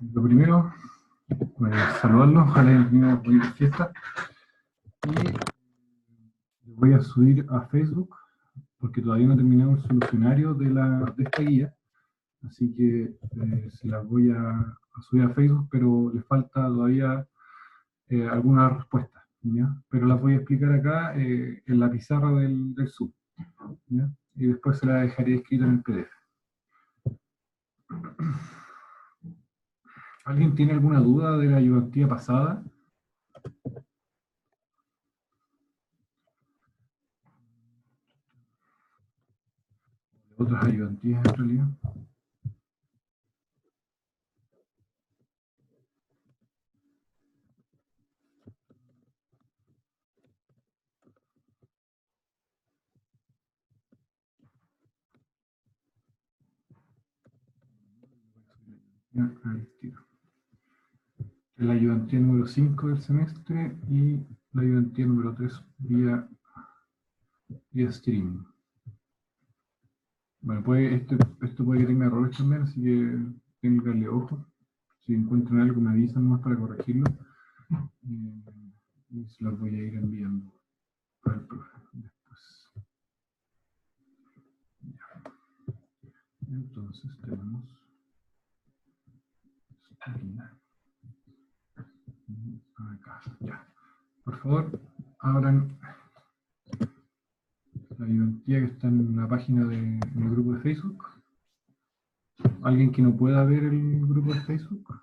Lo primero, saludarlos, ojalá hayan tenido buena fiesta. Y les voy a subir a Facebook, porque todavía no he terminado el solucionario de esta guía. Así que se las voy a subir a Facebook, pero les falta todavía algunas respuestas, ¿ya? Pero las voy a explicar acá en la pizarra del Zoom, ¿ya? Y después se la dejaré escrita en el PDF. ¿Alguien tiene alguna duda de la ayudantía pasada? Otras ayudantías en realidad. La ayudantía número 5 del semestre y la ayudantía número 3 vía streaming. Bueno, esto puede que tenga errores también, así que tienen que darle ojo. Si encuentran algo me avisan más para corregirlo. Y se los voy a ir enviando para el profe después. Ya. Entonces tenemos acá, ya. Por favor, abran la ayudantía que está en la página en el grupo de Facebook. ¿Alguien que no pueda ver el grupo de Facebook?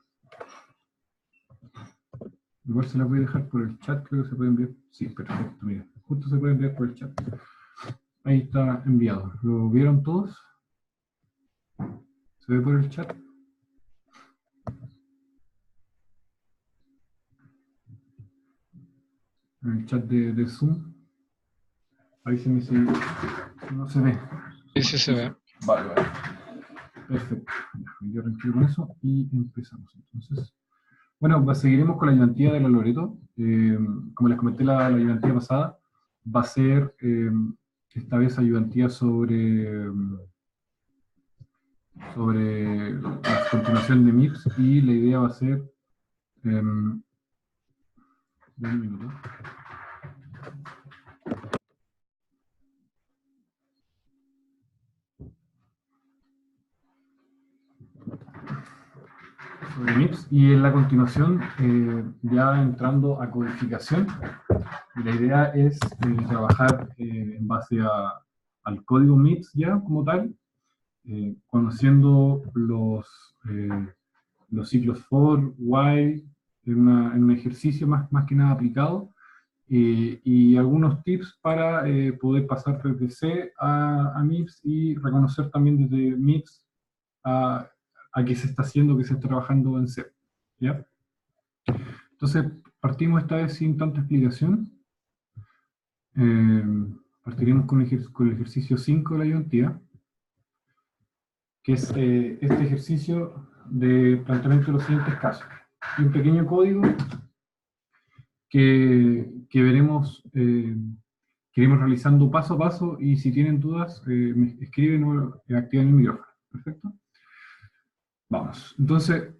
Igual se las voy a dejar por el chat, creo que se puede enviar. Sí, perfecto, mira, justo se puede enviar por el chat. Ahí está enviado. ¿Lo vieron todos? ¿Se ve por el chat? En el chat de Zoom. Avísenme si no se ve. Sí, sí se ve. Vale. Perfecto. Yo tranquilo con eso y empezamos entonces. Bueno, seguiremos con la ayudantía de la Loreto. Como les comenté la ayudantía pasada, va a ser esta vez ayudantía sobre la continuación de MIPS, y la idea va a ser un minuto. Sobre MIPS, y en la continuación ya entrando a codificación. La idea es trabajar en base al código MIPS ya como tal, conociendo los ciclos for, while, en un ejercicio más que nada aplicado, y algunos tips para poder pasar desde C a MIPS y reconocer también desde MIPS a qué se está haciendo, qué se está trabajando en C. ¿Ya? Entonces, partimos esta vez sin tanta explicación. Partiremos con el ejercicio 5 de la ayudantía, que es este ejercicio de planteamiento de los siguientes casos. Y un pequeño código que veremos, que iremos realizando paso a paso, y si tienen dudas, me escriben o activan el micrófono. ¿Perfecto? Vamos. Entonces,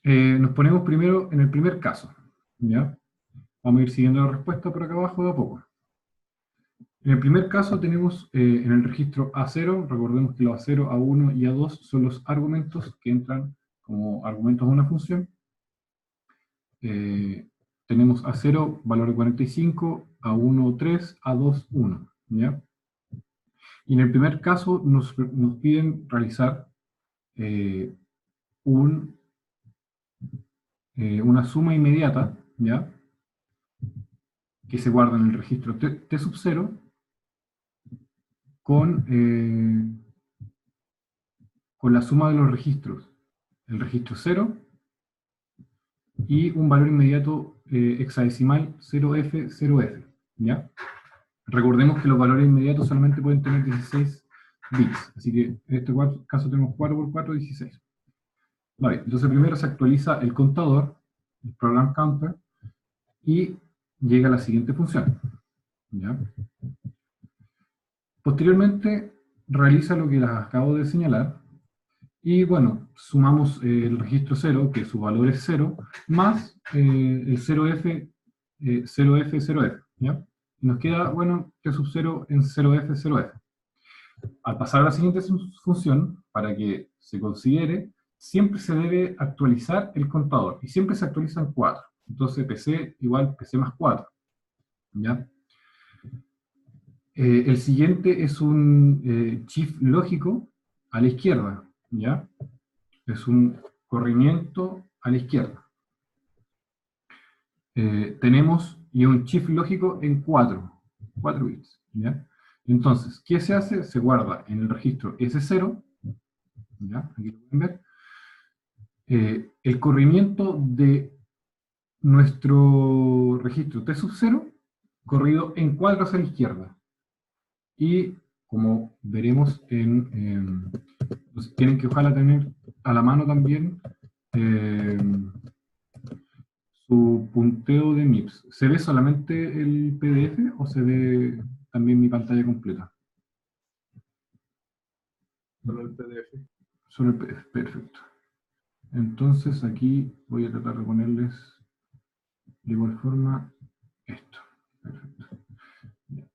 nos ponemos primero en el primer caso. ¿Ya? Vamos a ir siguiendo la respuesta por acá abajo de a poco. En el primer caso tenemos en el registro A0, recordemos que los A0, A1 y A2 son los argumentos que entran como argumentos de una función. Tenemos A0, valor de 45, A1, 3, A2, 1. ¿Ya? Y en el primer caso nos piden realizar una suma inmediata, ¿ya? Que se guarda en el registro T sub 0 con la suma de los registros, el registro 0 y un valor inmediato hexadecimal 0F, 0F, ¿ya? Recordemos que los valores inmediatos solamente pueden tener 16 bits, así que en este caso tenemos 4 por 4, 16. Vale, entonces primero se actualiza el contador, el program counter, y llega a la siguiente función, ¿ya? Posteriormente realiza lo que les acabo de señalar, Y bueno, sumamos el registro 0, que su valor es 0, más el 0F, 0F, 0F, ¿ya? Y nos queda, bueno, T sub 0 en 0F, 0F. Al pasar a la siguiente función, para que se considere, siempre se debe actualizar el contador, y siempre se actualiza en 4. Entonces, PC igual PC más 4, ¿ya? El siguiente es un shift lógico a la izquierda, ¿ya? Es un corrimiento a la izquierda. Tenemos y un shift lógico en 4 bits, ¿ya? Entonces, ¿qué se hace? Se guarda en el registro S0, ¿ya? Aquí lo pueden ver. El corrimiento de nuestro registro T sub 0 corrido en 4 hacia la izquierda. Y como veremos, pues tienen que ojalá tener a la mano también su punteo de MIPS. ¿Se ve solamente el PDF o se ve también mi pantalla completa? Solo el PDF. Solo el PDF, perfecto. Entonces aquí voy a tratar de ponerles de igual forma esto. Perfecto.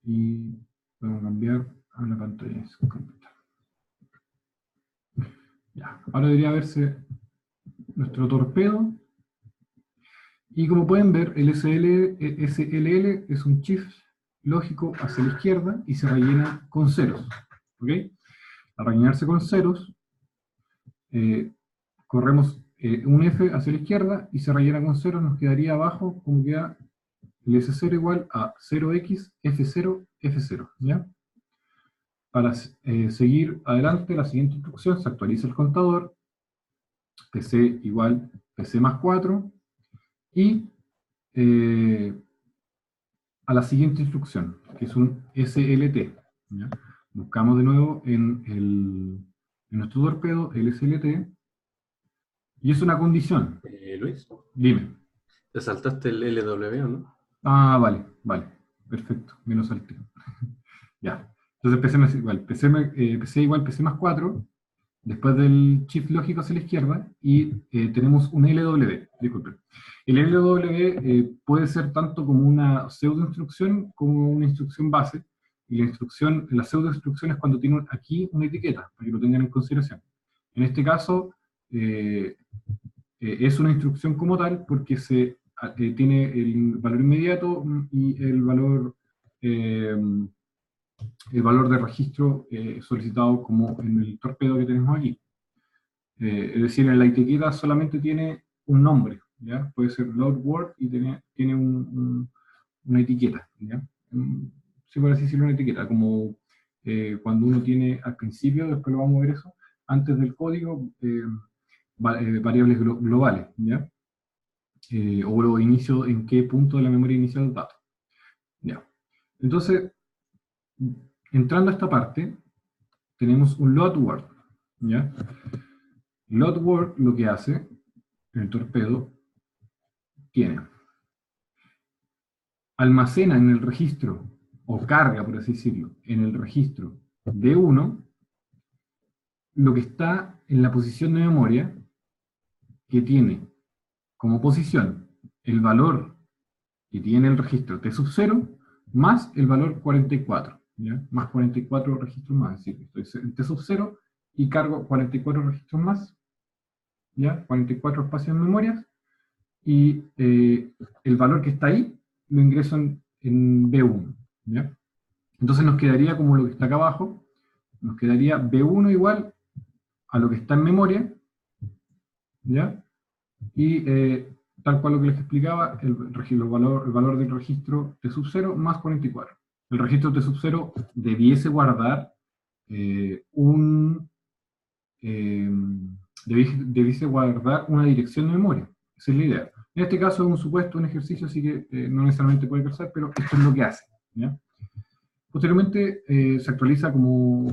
Y podemos cambiar a la pantalla completa. Ya, ahora debería verse nuestro torpedo. Y como pueden ver, el SLL es un shift lógico hacia la izquierda y se rellena con ceros. ¿Ok? Al rellenarse con ceros, corremos un F hacia la izquierda y se rellena con ceros, nos quedaría abajo como queda el S0 igual a 0x F0 F0. ¿Ya? Para seguir adelante, la siguiente instrucción, se actualiza el contador, PC igual PC más 4, y a la siguiente instrucción, que es un SLT. ¿Ya? Buscamos de nuevo en nuestro torpedo el SLT, y es una condición. Luis, Dime. te saltaste el LW, ¿no? Ah, vale, vale. Perfecto, menos salté. Ya. Entonces PC más igual, PC igual PC más 4, después del shift lógico hacia la izquierda, y tenemos un LW, disculpen. El LW puede ser tanto como una pseudo instrucción como una instrucción base, y la pseudo instrucción es cuando tiene aquí una etiqueta, para que lo tengan en consideración. En este caso, es una instrucción como tal porque tiene el valor inmediato y el valor de registro solicitado como en el torpedo que tenemos aquí. Es decir, en la etiqueta solamente tiene un nombre, ¿ya? Puede ser load word y tiene una etiqueta, ¿ya? Sí, por así decirlo, una etiqueta, como cuando uno tiene al principio, después lo vamos a ver eso, antes del código, variables globales, ¿ya? O lo inicio, en qué punto de la memoria inicia el dato. ¿Ya? Entonces, entrando a esta parte, tenemos un load word, ¿ya? Load word lo que hace, el torpedo, almacena en el registro, o carga, por así decirlo, en el registro D1, lo que está en la posición de memoria, que tiene como posición el valor que tiene el registro T sub 0, más el valor 44, ¿ya? Más 44 registros más, es decir, estoy en T sub 0 y cargo 44 registros más, ¿ya? 44 espacios en memoria, y el valor que está ahí lo ingreso en B1, ¿ya? Entonces nos quedaría como lo que está acá abajo, nos quedaría B1 igual a lo que está en memoria, ¿ya? Y tal cual lo que les explicaba, el valor del registro T sub 0 más 44. El registro T sub 0 debiese guardar debiese guardar una dirección de memoria. Esa es la idea. En este caso es un supuesto, un ejercicio, así que no necesariamente puede calzar, pero esto es lo que hace, ¿ya? Posteriormente se actualiza como,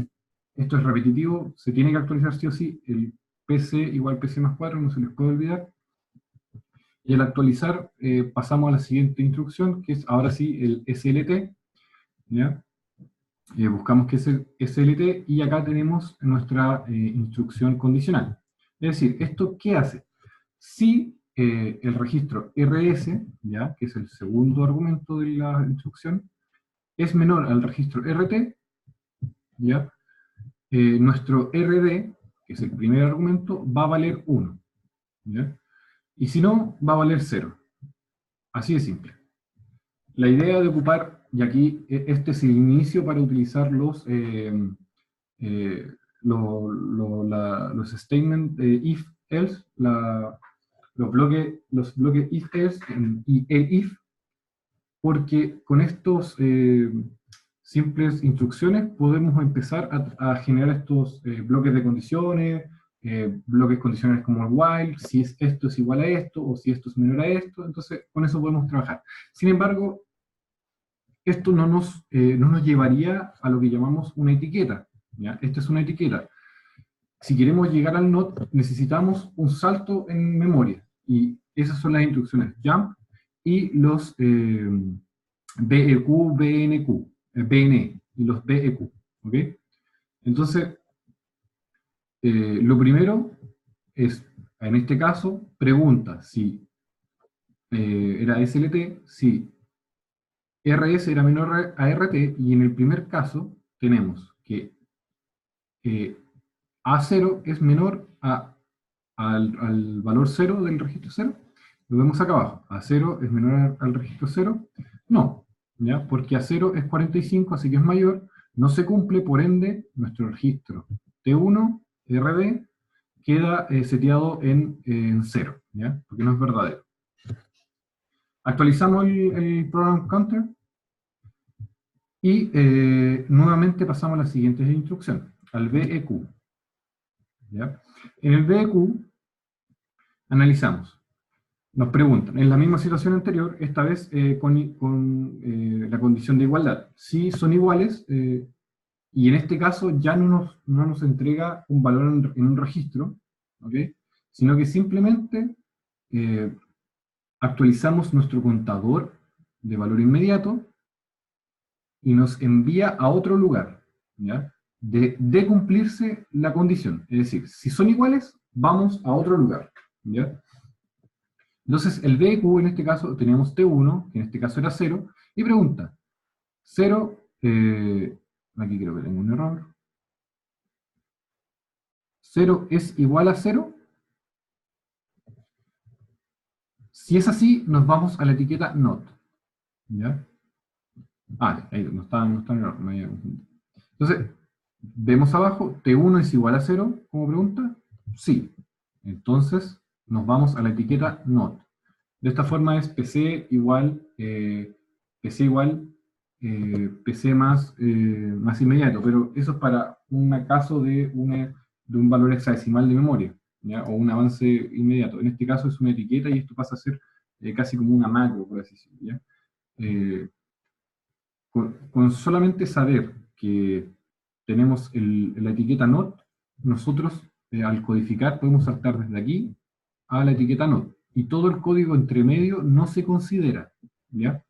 esto es repetitivo, se tiene que actualizar sí o sí, el PC igual PC más 4, no se les puede olvidar. Y al actualizar pasamos a la siguiente instrucción, que es ahora sí el SLT, ¿ya? buscamos que es el SLT, y acá tenemos nuestra instrucción condicional. Es decir, ¿esto qué hace? Si el registro RS, ¿ya?, que es el segundo argumento de la instrucción, es menor al registro RT, ¿ya?, nuestro RD, que es el primer argumento, va a valer 1, ¿ya? Y si no, va a valer 0. Así de simple. La idea de ocupar, y aquí este es el inicio para utilizar los statements if, else, los bloques if, else y el if, porque con estos simples instrucciones podemos empezar a generar estos bloques de condiciones, bloques condicionales como el while, si esto es igual a esto, o si esto es menor a esto. Entonces con eso podemos trabajar. Sin embargo, esto no nos llevaría a lo que llamamos una etiqueta, ¿ya? Esta es una etiqueta. Si queremos llegar al not, necesitamos un salto en memoria, y esas son las instrucciones jump y los BEQ, BNQ, BNE y los BEQ, ¿ok? Entonces, lo primero es, en este caso, pregunta si era SLT, si RS era menor a RT, y en el primer caso tenemos que A0 es menor al valor 0 del registro 0. Lo vemos acá abajo. A0 es menor al registro 0. No, ¿ya? Porque A0 es 45, así que es mayor. No se cumple, por ende, nuestro registro T1, RD, queda seteado en 0, ¿ya? Porque no es verdadero. Actualizamos el program counter y nuevamente pasamos a la siguiente instrucción, al BEQ, ¿ya? En el BEQ analizamos. Nos preguntan, en la misma situación anterior, esta vez con la condición de igualdad. Si son iguales, y en este caso ya no nos entrega un valor en un registro, ¿ok?, sino que simplemente actualizamos nuestro contador de valor inmediato y nos envía a otro lugar, ¿ya?, de cumplirse la condición. Es decir, si son iguales, vamos a otro lugar, ¿ya? Entonces, el BEQ en este caso teníamos T1, que en este caso era 0, y pregunta, 0, aquí creo que tengo un error, 0 es igual a 0. Si es así, nos vamos a la etiqueta not, ¿ya? Ah, ahí no está en error, me había confundido. Entonces, vemos abajo, T1 es igual a 0, como pregunta, sí. Entonces, nos vamos a la etiqueta not. De esta forma es PC igual, PC más inmediato, pero eso es para un caso de un valor hexadecimal de memoria, ¿ya?, o un avance inmediato. En este caso es una etiqueta, y esto pasa a ser casi como una macro, por así decirlo, ¿ya? Con solamente saber que tenemos la etiqueta not, nosotros al codificar podemos saltar desde aquí a la etiqueta not, y todo el código entre medio no se considera, ¿ya?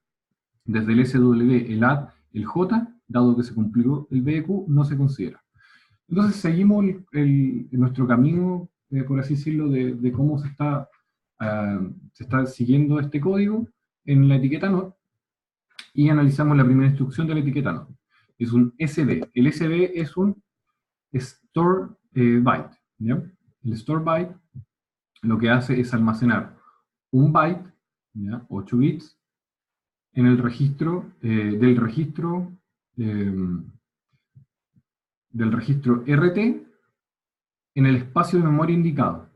Desde el SW, el add, el J, dado que se cumplió el BEQ, no se considera. Entonces seguimos nuestro camino, por así decirlo, de cómo se está siguiendo este código en la etiqueta not, y analizamos la primera instrucción de la etiqueta not. Es un SB. El SB es un store byte, ¿ya? El store byte lo que hace es almacenar un byte, ¿ya?, 8 bits, en el registro, del registro RT, en el espacio de memoria indicado,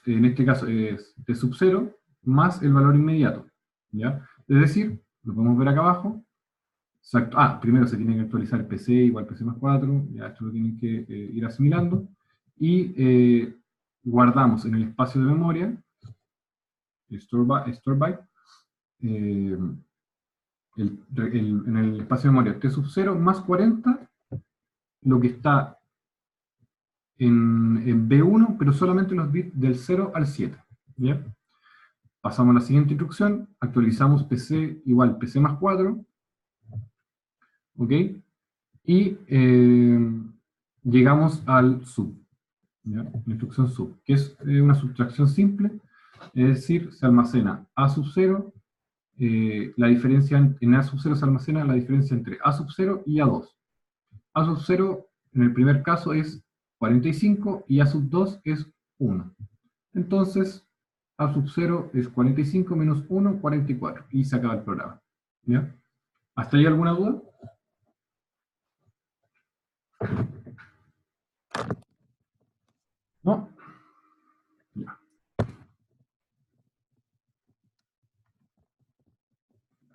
en este caso es T sub 0, más el valor inmediato, ¿ya? Es decir, lo podemos ver acá abajo. Exacto. Primero se tiene que actualizar el PC igual PC más 4, ya esto lo tienen que ir asimilando, y guardamos en el espacio de memoria, store byte, en el espacio de memoria T sub 0 más 40, lo que está en B1, pero solamente los bits del 0 al 7, ¿ya? Pasamos a la siguiente instrucción, actualizamos PC igual PC más 4, ¿ok? Y llegamos al sub, ¿ya? La instrucción sub, que es una subtracción simple, es decir, se almacena A sub 0, la diferencia en A sub 0 se almacena la diferencia entre A sub 0 y A2. A sub 0 en el primer caso es 45 y A sub 2 es 1. Entonces, A sub 0 es 45 menos 1, 44. Y se acaba el programa. ¿Ya? ¿Hasta ahí alguna duda? ¿No? Ya.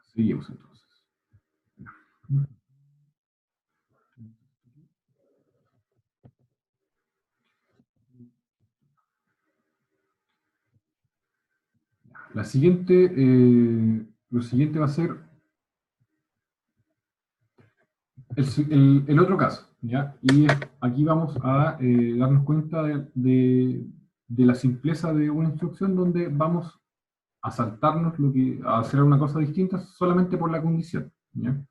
Seguimos entonces. La siguiente, lo siguiente va a ser el otro caso, ¿ya? Y aquí vamos a darnos cuenta de la simpleza de una instrucción donde vamos a saltarnos a hacer una cosa distinta solamente por la condición, ¿ya?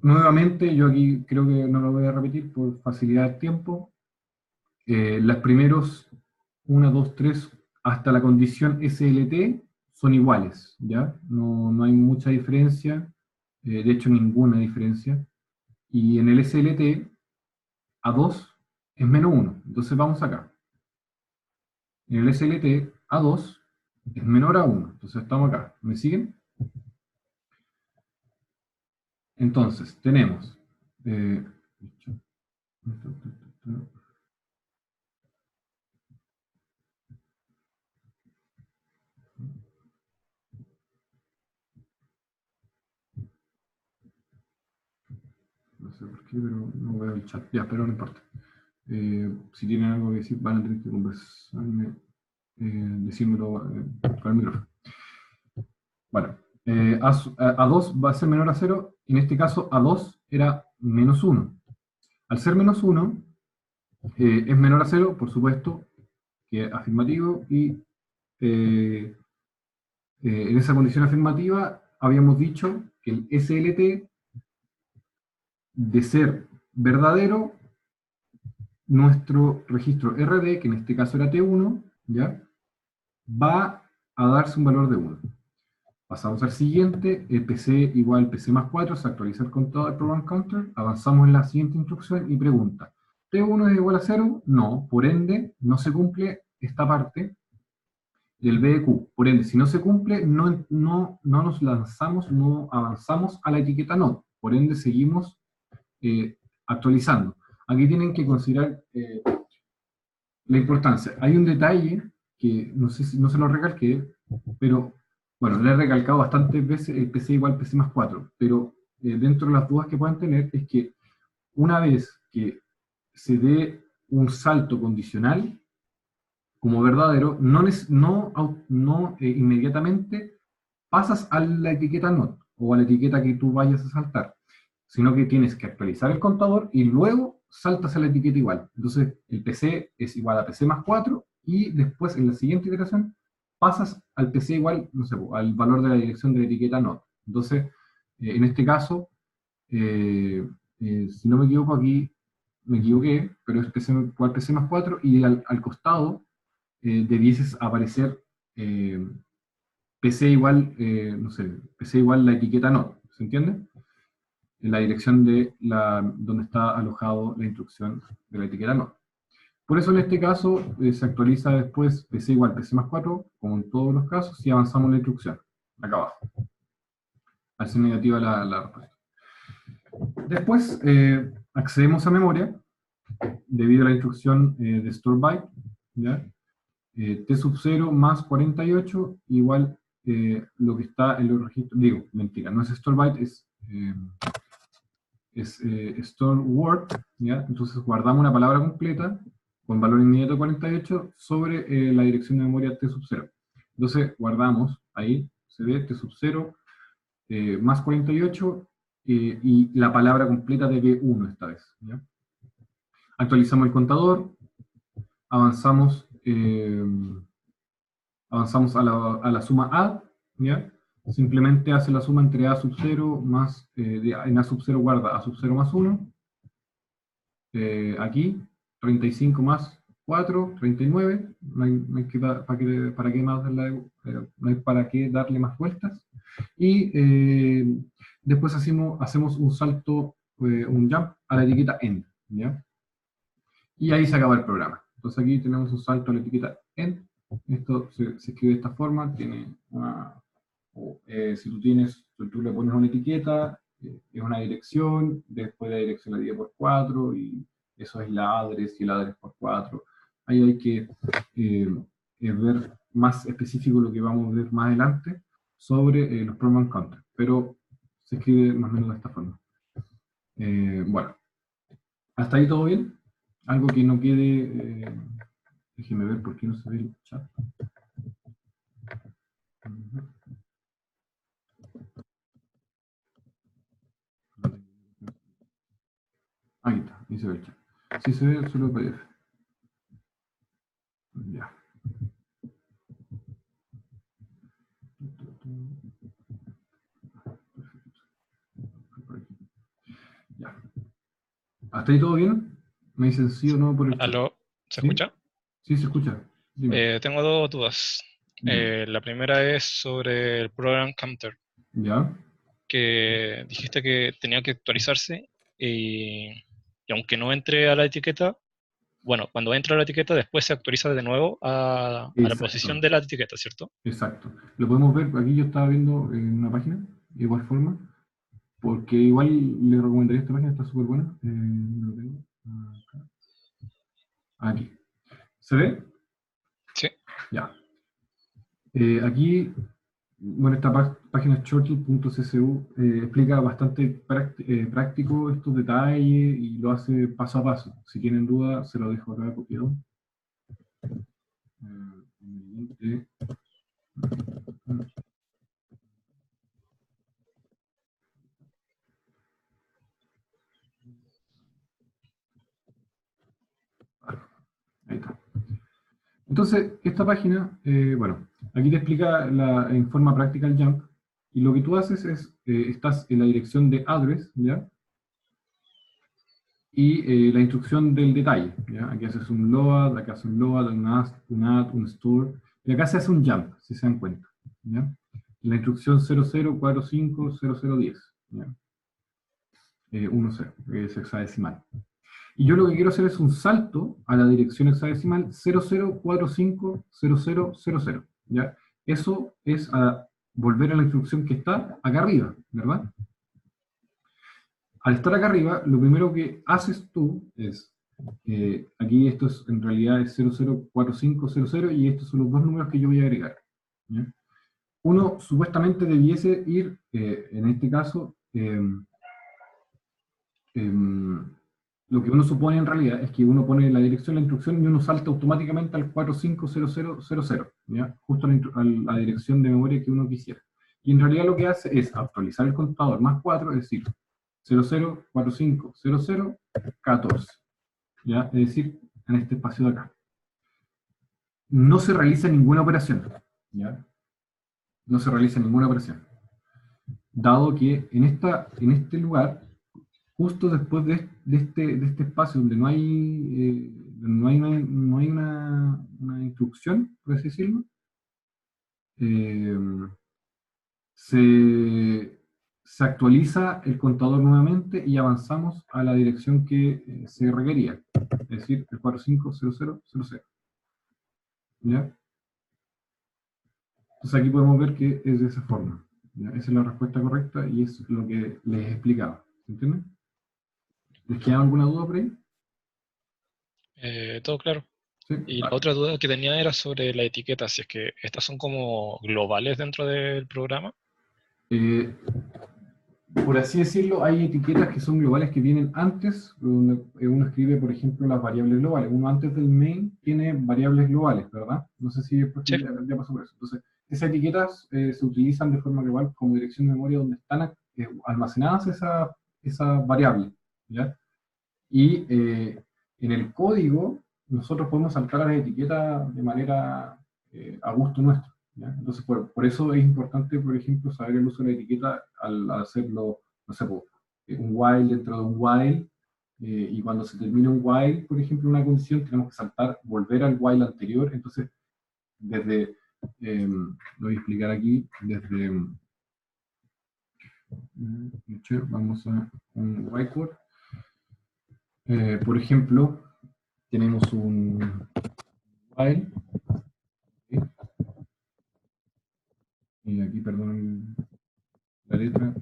Nuevamente, yo aquí creo que no lo voy a repetir por facilidad de tiempo. Los primeros 1, 2, 3 hasta la condición SLT son iguales, ¿ya? No hay mucha diferencia, de hecho ninguna diferencia. Y en el SLT, A2 es menos 1, entonces vamos acá. En el SLT, A2 es menor a 1, entonces estamos acá. ¿Me siguen? Entonces, tenemos... no sé por qué, pero no veo el chat. Ya, pero no importa. Si tienen algo que decir, van a tener que conversarme, decírmelo con el micrófono. Bueno, A2 va a ser menor a 0, y en este caso A2 era menos 1. Al ser menos 1, es menor a 0, por supuesto, que afirmativo, y en esa condición afirmativa habíamos dicho que el SLT, de ser verdadero, nuestro registro RD, que en este caso era T1, ¿ya? Va a darse un valor de 1. Pasamos al siguiente, el PC igual PC más 4, se actualiza el contador del program counter, avanzamos en la siguiente instrucción y pregunta, ¿T1 es igual a 0? No, por ende, no se cumple esta parte del BQ. Por ende, si no se cumple, no nos lanzamos, no avanzamos a la etiqueta no. Por ende, seguimos actualizando. Aquí tienen que considerar la importancia. Hay un detalle que no sé si no se lo recalqué, pero bueno, le he recalcado bastantes veces el PC igual PC más 4, pero dentro de las dudas que puedan tener es que una vez que se dé un salto condicional como verdadero, no inmediatamente pasas a la etiqueta not o a la etiqueta que tú vayas a saltar, sino que tienes que actualizar el contador y luego saltas a la etiqueta igual. Entonces el PC es igual a PC más 4 y después en la siguiente iteración pasas al PC igual, no sé, al valor de la dirección de la etiqueta not. Entonces, en este caso, si no me equivoco aquí, me equivoqué, pero es PC igual PC más 4 y al costado debieses aparecer PC igual, no sé, PC igual la etiqueta not, ¿se entiende? En la dirección de donde está alojado la instrucción de la etiqueta not. Por eso en este caso se actualiza después PC igual PC más 4, como en todos los casos, y avanzamos la instrucción, acá abajo. Al ser negativa la respuesta. Después accedemos a memoria, debido a la instrucción de store byte, ¿ya? T sub 0 más 48 igual lo que está en los registros, digo, mentira, no es store byte, es store word, ¿ya? Entonces guardamos una palabra completa con valor inmediato 48 sobre la dirección de memoria T sub 0. Entonces guardamos ahí, se ve T sub 0 más 48 y la palabra completa de B1 esta vez, ¿ya? Actualizamos el contador, avanzamos a la suma add, ¿ya? simplemente hace la suma entre A sub 0 más, en A sub 0 guarda A sub 0 más 1, aquí, 35 más 4, 39, no hay para qué más no hay para qué darle más vueltas, y después hacemos un salto, un jump a la etiqueta end, ¿ya? Y ahí se acaba el programa. Entonces aquí tenemos un salto a la etiqueta end, esto se escribe de esta forma, tiene una, si tú le pones una etiqueta, es una dirección, después de la dirección la divide por 4, y eso es la address, y el address por 4. Ahí hay que ver más específico lo que vamos a ver más adelante sobre los program counters, pero se escribe más o menos de esta forma. Bueno, ¿hasta ahí todo bien? Algo que no quede... déjeme ver por qué no se ve el chat. Ahí está, ahí se ve el chat. Sí se ve solo el PDF. Ya. Ya. ¿Hasta ahí todo bien? ¿Me dicen sí o no por el chat? ¿Aló? ¿Se ¿Sí? escucha? Sí, se escucha. Dime. Tengo dos dudas. La primera es sobre el program counter, ¿Ya? que dijiste que tenía que actualizarse y aunque no entre a la etiqueta, bueno, cuando entra a la etiqueta después se actualiza de nuevo a la posición Exacto, de la etiqueta, ¿cierto? exacto. Lo podemos ver, aquí yo estaba viendo en una página, de igual forma, porque igual le recomendaría esta página, está súper buena. Lo tengo acá. Aquí. ¿Se ve? Sí. Ya. Aquí, bueno, esta página es churchill.ccu, explica bastante práctico estos detalles y lo hace paso a paso. Si tienen duda, se lo dejo acá copiado. Ahí está. Entonces, esta página, bueno, aquí te explica en forma práctica el jump, y lo que tú haces es, estás en la dirección de address, ¿ya? Y la instrucción del detalle, ¿ya? Aquí haces un load, acá haces un load, un add, un store, y acá se hace un jump, si se dan cuenta, ¿ya? La instrucción 00450010, ¿ya? 10, es hexadecimal. Y yo lo que quiero hacer es un salto a la dirección hexadecimal 00450000, ¿ya? Eso es a volver a la instrucción que está acá arriba, ¿verdad? Al estar acá arriba, lo primero que haces tú es, aquí esto es, en realidad es 004500, y estos son los dos números que yo voy a agregar, ¿ya? Uno supuestamente debiese ir, en este caso, lo que uno supone en realidad es que uno pone la dirección de la instrucción y uno salta automáticamente al 450000, ¿ya? Justo a la dirección de memoria que uno quisiera. Y en realidad lo que hace es actualizar el contador más 4, es decir, 00450014, ¿ya? Es decir, en este espacio de acá. No se realiza ninguna operación, ¿ya? No se realiza ninguna operación. Dado que en este lugar, justo después de este espacio donde no hay, no hay una instrucción, por así decirlo, se actualiza el contador nuevamente y avanzamos a la dirección que se requería, es decir, el 450000. ¿Ya? Entonces aquí podemos ver que es de esa forma, ¿ya? Esa es la respuesta correcta y es lo que les explicaba. ¿Se entiende? ¿Les queda alguna duda por ahí? Todo claro. Sí, Y la vale. otra duda que tenía era sobre la etiqueta, si es que estas son como globales dentro del programa. Eh, por así decirlo, hay etiquetas que son globales que vienen antes, donde uno escribe, por ejemplo, las variables globales. Uno antes del main tiene variables globales, ¿verdad? No sé si después Sí. ya pasó por eso. Entonces, esas etiquetas se utilizan de forma global como dirección de memoria donde están almacenadas esas variables, ¿ya? Y en el código nosotros podemos saltar a las etiquetas de manera a gusto nuestro, ¿ya? Entonces, por eso es importante, por ejemplo, saber el uso de la etiqueta al hacerlo, no sé, un while dentro de un while, y cuando se termina un while, por ejemplo, una condición, tenemos que saltar, volver al while anterior. Entonces, desde, lo voy a explicar aquí, desde, vamos a un whiteboard. Por ejemplo, tenemos un while, ¿sí? Y aquí, perdón, la letra,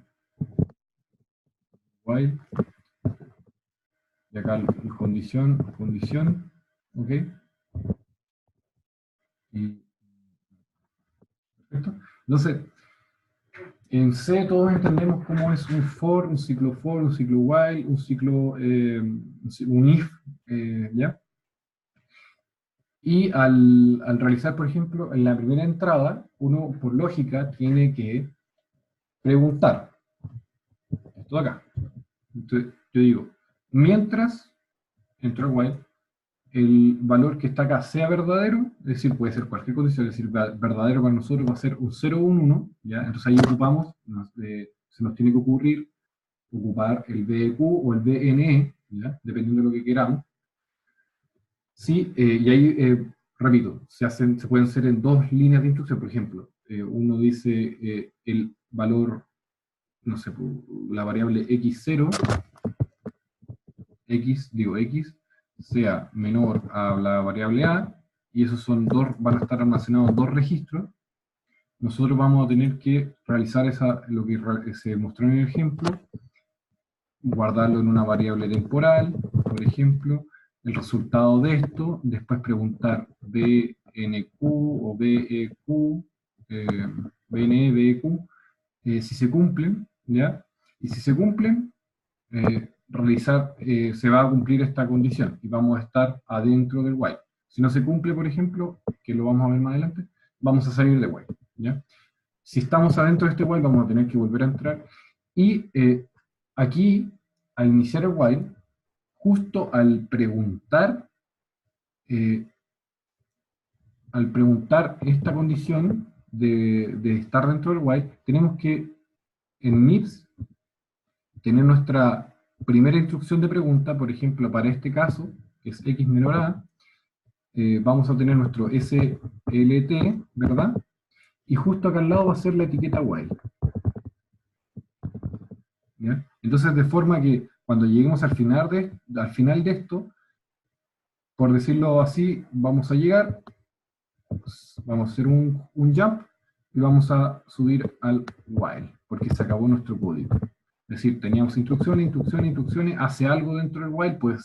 while, y acá el condición, ¿ok? Y, perfecto. Entonces, en C todos entendemos cómo es un for, un ciclo while, un ciclo, un if, ¿ya? Y al realizar, por ejemplo, en la primera entrada, uno por lógica tiene que preguntar. Esto de acá. Entonces, yo digo, mientras, entro al while, el valor que está acá sea verdadero, es decir, puede ser cualquier condición, es decir, verdadero para nosotros va a ser un 0 o un 1, ¿ya? Entonces ahí ocupamos, se nos tiene que ocupar el BQ o el BNE, ¿ya? Dependiendo de lo que queramos. Sí, y ahí, repito, se pueden hacer en dos líneas de instrucción. Por ejemplo, uno dice el valor, no sé, la variable x0, x sea menor a la variable a, y esos van a estar almacenados en dos registros. Nosotros vamos a tener que realizar lo que se mostró en el ejemplo, guardarlo en una variable temporal, por ejemplo, el resultado de esto, después preguntar BNQ o BEQ, BNE, BEQ, si se cumplen, ¿ya? Y si se cumplen, se va a cumplir esta condición y vamos a estar adentro del while. Si no se cumple, por ejemplo, que lo vamos a ver más adelante, vamos a salir de while, ¿ya? Si estamos adentro de este while, vamos a tener que volver a entrar. Y aquí, al iniciar el while, justo al preguntar esta condición de estar dentro del while, tenemos que, en MIPS, tener nuestra primera instrucción de pregunta. Por ejemplo, para este caso, que es x menor a, vamos a tener nuestro SLT, ¿verdad? Y justo acá al lado va a ser la etiqueta while. ¿Ya? Entonces, de forma que cuando lleguemos al final de esto, por decirlo así, vamos a llegar, vamos a hacer un jump, y vamos a subir al while, porque se acabó nuestro código. Es decir, teníamos instrucciones, hace algo dentro del while, puede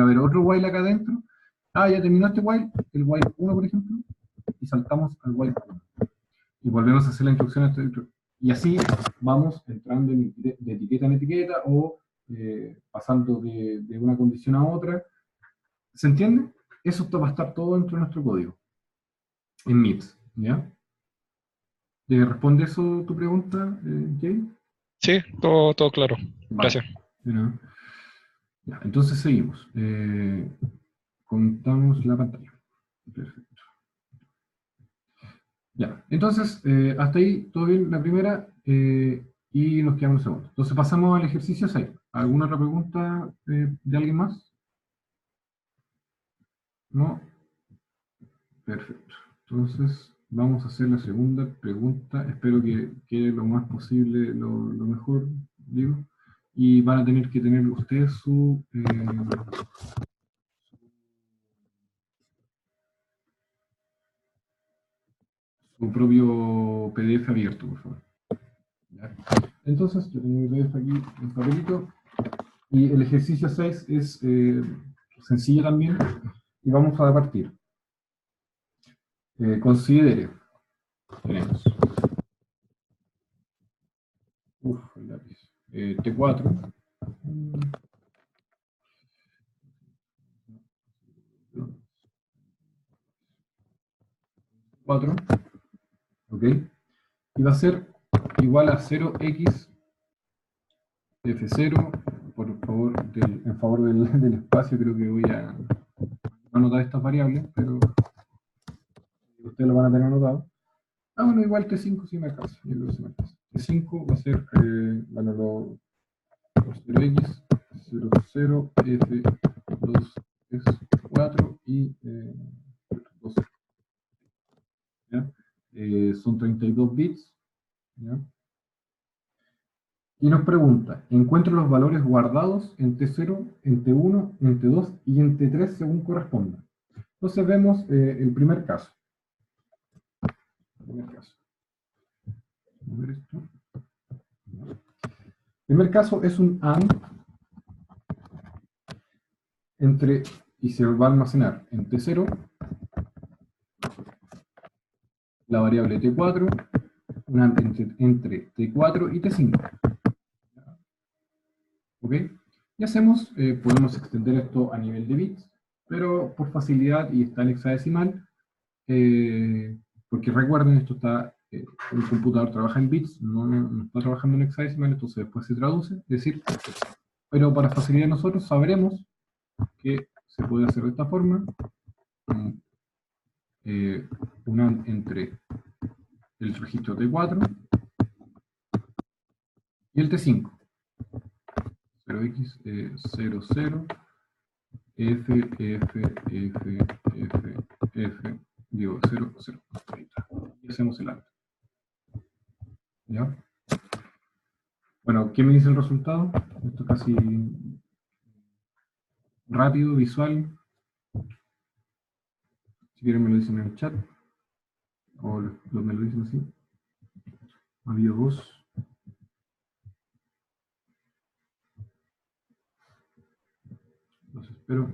haber otro while acá adentro. Ah, ya terminó este while, el while 1, por ejemplo, y saltamos al while 1. Y volvemos a hacer la instrucción. Y así vamos entrando de etiqueta en etiqueta, o pasando de una condición a otra. ¿Se entiende? Eso va a estar todo dentro de nuestro código, en MIPS, ¿ya? ¿Te responde eso tu pregunta, Jay? Sí, todo claro. Vale. Gracias. Bueno, ya, entonces seguimos. Contamos la pantalla. Perfecto. Ya, entonces, hasta ahí todo bien la primera, y nos quedamos en segundo. Entonces pasamos al ejercicio 6. ¿Alguna otra pregunta de alguien más? ¿No? Perfecto. Entonces, vamos a hacer la segunda pregunta. Espero que quede lo más posible, lo mejor, digo. Y van a tener que tener ustedes su propio PDF abierto, por favor. ¿Ya? Entonces, yo tengo mi PDF aquí en papelito. Y el ejercicio 6 es sencillo también. Y vamos a partir. Considere. Tenemos. El lápiz. T4. 4. ¿Ok? Y va a ser igual a 0x F0. Por favor, en favor del espacio, creo que voy a anotar estas variables, pero ustedes lo van a tener anotado. Ah, bueno, igual T5 sí me alcanza. Yo creo que sí me alcanza. T5 va a ser, bueno, los 0x, 0, 0, f, 2, es 4 y 2. ¿Ya? Son 32 bits. ¿Ya? Y nos pregunta, encuentra los valores guardados en T0, en T1, en T2 y en T3 según corresponda. Entonces vemos el primer caso. Vamos a ver esto. El primer caso es un AND entre, y se va a almacenar en T0, la variable T4, un AND entre T4 y T5. ¿Ok? Y hacemos, podemos extender esto a nivel de bits, pero por facilidad y está en hexadecimal, porque recuerden, esto está, un computador trabaja en bits, no está trabajando en hexadecimal, entonces después se traduce, es decir, pero para facilidad nosotros sabremos que se puede hacer de esta forma, un AND entre el registro T4 y el T5. 0x, 0, 0, F, F, F, F, F, digo, 0, 0. Ahí está. Y hacemos el AND. ¿Ya? Bueno, ¿qué me dice el resultado? Esto es casi rápido, visual. Si quieren me lo dicen en el chat. O me lo dicen así. Había dos. Los espero.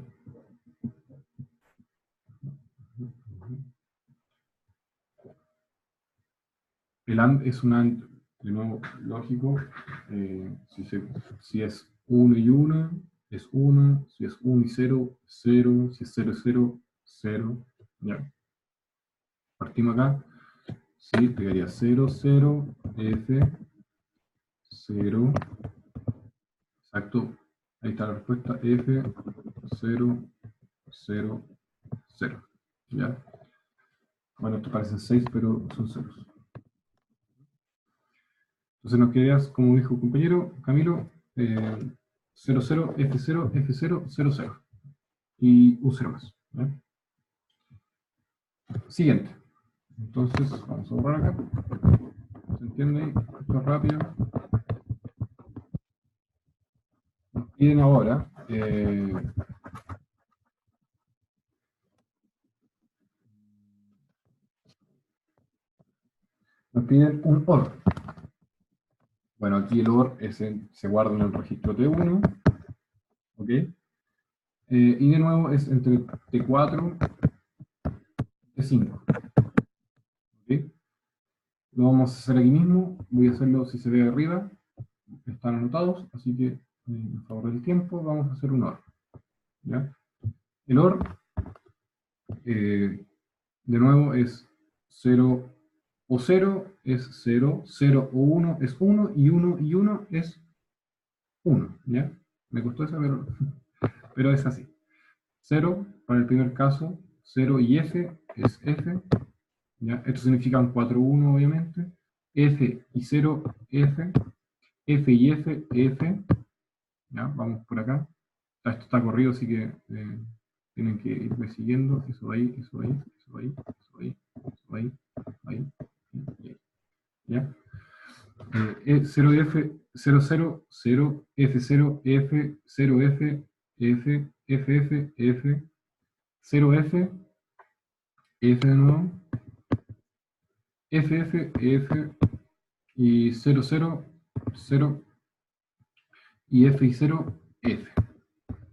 El AND es un AND, de nuevo, lógico. Si es 1 y 1, es 1. Si es 1 y 0, 0. Si es 0, 0, 0. Ya. Partimos acá. Sí, pegaría 0, 0, F, 0. Exacto. Ahí está la respuesta. F, 0, 0, 0. ¿Ya? Bueno, esto parecen 6, pero son ceros. Entonces nos quedarías, como dijo el compañero Camilo, 0, 0, F0, F0, 0, 0. Y un 0 más. ¿Ya? Siguiente. Entonces, vamos a borrar acá. ¿Se entiende? Esto es rápido. Nos piden ahora nos piden un OR. Bueno, aquí el OR se guarda en el registro T1. ¿Ok? Y de nuevo es entre T4 y T5. ¿Ok? Lo vamos a hacer aquí mismo. Voy a hacerlo si se ve arriba. Están anotados, así que en favor del tiempo vamos a hacer un OR. ¿Ya? El OR, de nuevo, es 0 o 0 es 0, 0 o 1 es 1, y 1 y 1 es 1. ¿Ya? Me costó eso, pero es así. 0 para el primer caso, 0 y F es F. ¿Ya? Esto significa un 4, 1, obviamente. F y 0, F. F y F, F. ¿Ya? Vamos por acá. Esto está corrido, así que tienen que irme siguiendo. Eso ahí, eso ahí, eso ahí, eso ahí, eso ahí, ahí, ahí. ¿Ya? 0F, 00, 0, F0, F, 0F, F, FF, F, 0F, F de nuevo, FF, F, y 00, 0, y F y 0, F.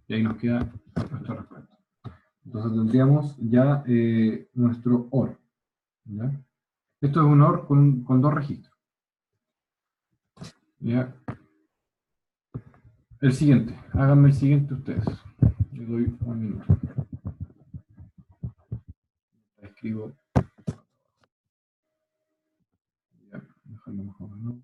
Y ahí nos queda nuestra respuesta. Entonces tendríamos ya nuestro OR. ¿Ya? Esto es un OR con dos registros. ¿Ya? El siguiente. Háganme el siguiente ustedes. Les doy un minuto. Escribo. Ya, dejarlo mejor, ¿no?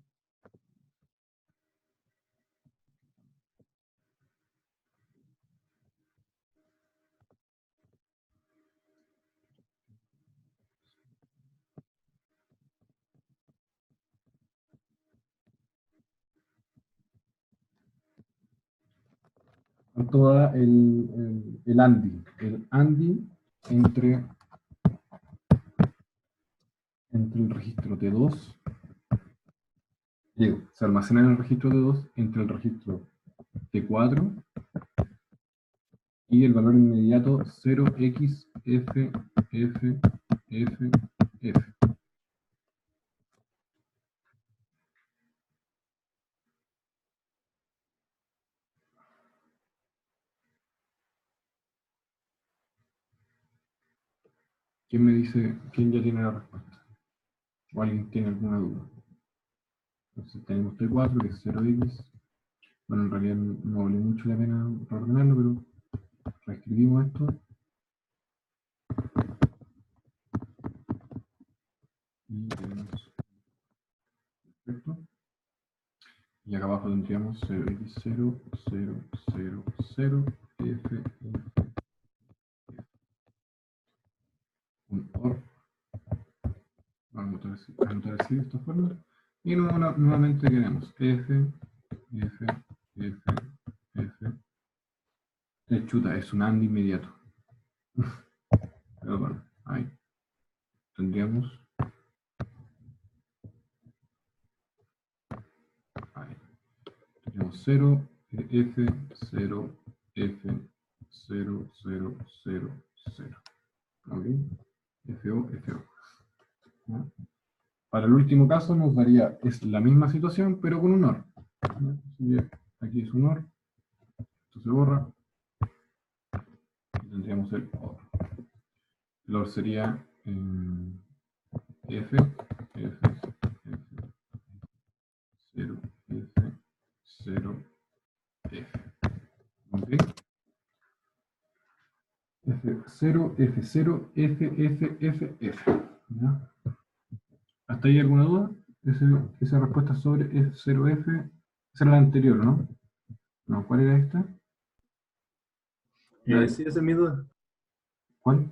¿Cuánto da el ANDI? El ANDI entre el registro T2, se almacena en el registro T2 entre el registro T4 y el valor inmediato 0xFFFF. ¿Quién me dice, quién ya tiene la respuesta? ¿O alguien tiene alguna duda? Entonces tenemos T4, que es 0x. Bueno, en realidad no vale mucho la pena reordenarlo, pero reescribimos esto. Y tenemos, perfecto. Y acá abajo tendríamos 0x0, 0, 0, 0, f, un OR. Vamos a anotar así de esta forma. Y nuevamente tenemos F, F, F, F. Chuta, es un AND inmediato. Pero bueno, ahí tendríamos. Ahí. Tendríamos 0, F, 0, F, 0, 0, 0, 0. ¿Ok? FO, FO. ¿No? Para el último caso nos daría, es la misma situación, pero con un OR. Aquí es un OR, esto se borra, y tendríamos el OR. El OR sería F, F, F, 0, F, 0, F. ¿Ok? F0, F0, F, F, F, F. ¿Ya? ¿Hasta ahí alguna duda? Esa respuesta sobre F0F, esa era la anterior, ¿no? No, ¿cuál era esta? Sí, esa es mi duda. ¿Cuál?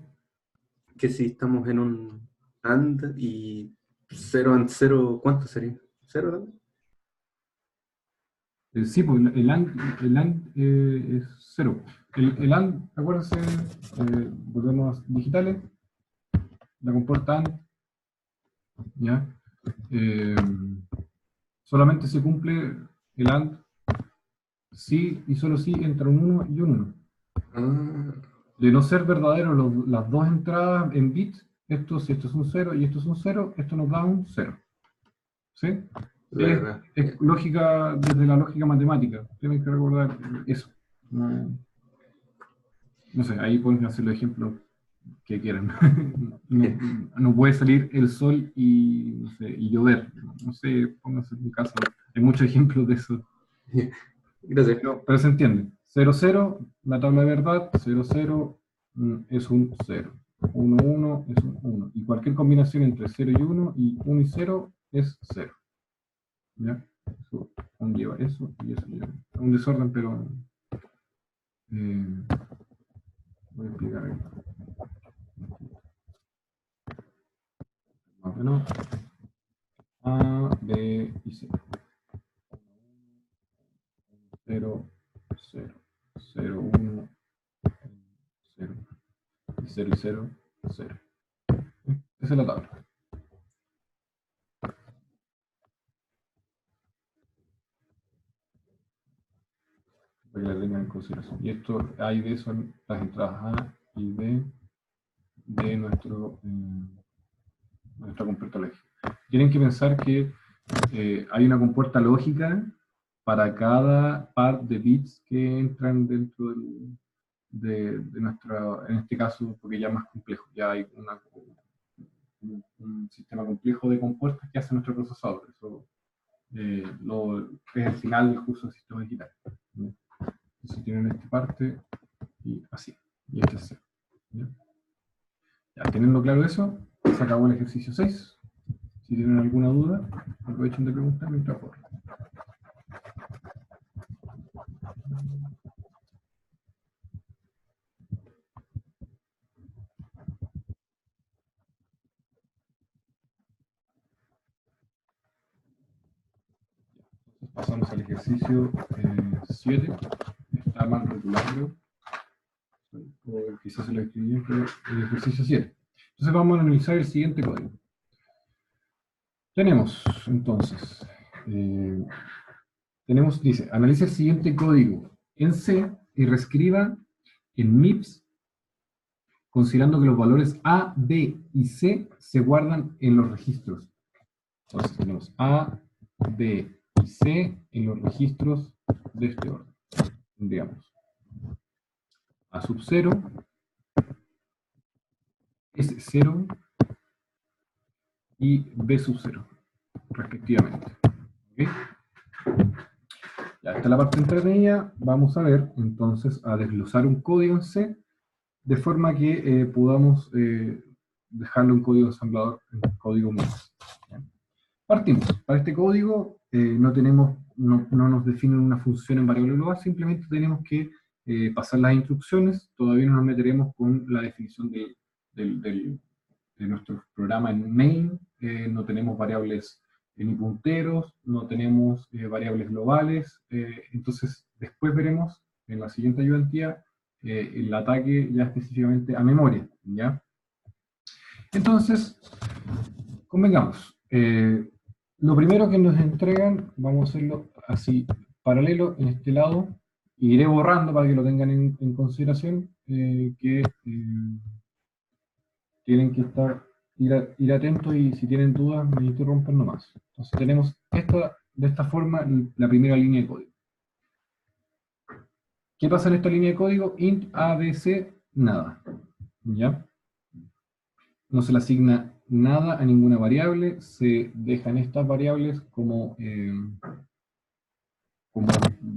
Que si estamos en un AND y 0 AND 0, ¿cuánto sería? ¿0 también? Sí, pues el AND es 0. El AND, acuérdense, volvemos digitales, la compuerta AND, ¿ya? Solamente se cumple el AND si y solo si entra un 1 y un 1. De no ser verdadero las dos entradas en bits, si esto es un 0 y esto es un 0, esto nos da un 0. ¿Sí? Es lógica, desde la lógica matemática. Tienen que recordar eso. No sé, ahí pueden hacer los ejemplos que quieran. No puede salir el sol y, no sé, y llover. No sé, pónganse en mi caso. Hay muchos ejemplos de eso. Gracias. Pero se entiende. 0, 0, la tabla de verdad, 0, 0 es un 0. 1, 1 es un 1. Y cualquier combinación entre 0 y 1 y 1 y 0 es 0. ¿Ya? Eso conlleva eso y eso lleva. Es un desorden, pero voy a explicar ahí. Más o menos. A, B y C. 0, 0, 0, 1, 0. Y 0 y 0, 0. Esa es la tabla. Para que la tengan en consideración. Y esto, A y B son las entradas A y B de nuestra compuerta lógica. Tienen que pensar que hay una compuerta lógica para cada par de bits que entran dentro de nuestra, en este caso, porque ya es más complejo, ya hay un sistema complejo de compuertas que hace nuestro procesador. Eso es el final del curso de sistema digital. Entonces tienen esta parte y así, y este es 0. Ya, teniendo claro eso, se acabó el ejercicio 6. Si tienen alguna duda, aprovechen de preguntar mientras corro. Pasamos al ejercicio 7. Está está mal rotulado, o quizás se lo escribí, pero el ejercicio 7. Entonces vamos a analizar el siguiente código. Tenemos, entonces, dice, analiza el siguiente código en C y reescriba en MIPS, considerando que los valores A, B y C se guardan en los registros. Entonces tenemos A, B y C en los registros de este orden. Tendríamos A sub 0, S0 y B sub 0, respectivamente. ¿Okay? Ya está la parte entretenida. Vamos a ver, entonces, a desglosar un código en C, de forma que podamos dejarlo en código ensamblador, en código MIPS. Partimos. Para este código no nos definen una función en variable global, simplemente tenemos que pasar las instrucciones. Todavía no nos meteremos con la definición de nuestro programa en main. No tenemos variables ni punteros, no tenemos variables globales. Entonces, después veremos en la siguiente ayudantía el ataque ya específicamente a memoria, ¿ya? Entonces, convengamos. Lo primero que nos entregan, vamos a hacerlo así, paralelo en este lado, y iré borrando para que lo tengan en consideración, que tienen que ir atentos y si tienen dudas me interrumpen nomás. Entonces tenemos de esta forma la primera línea de código. ¿Qué pasa en esta línea de código? Int ABC, nada. ¿Ya? No se le asigna nada a ninguna variable, se dejan estas variables como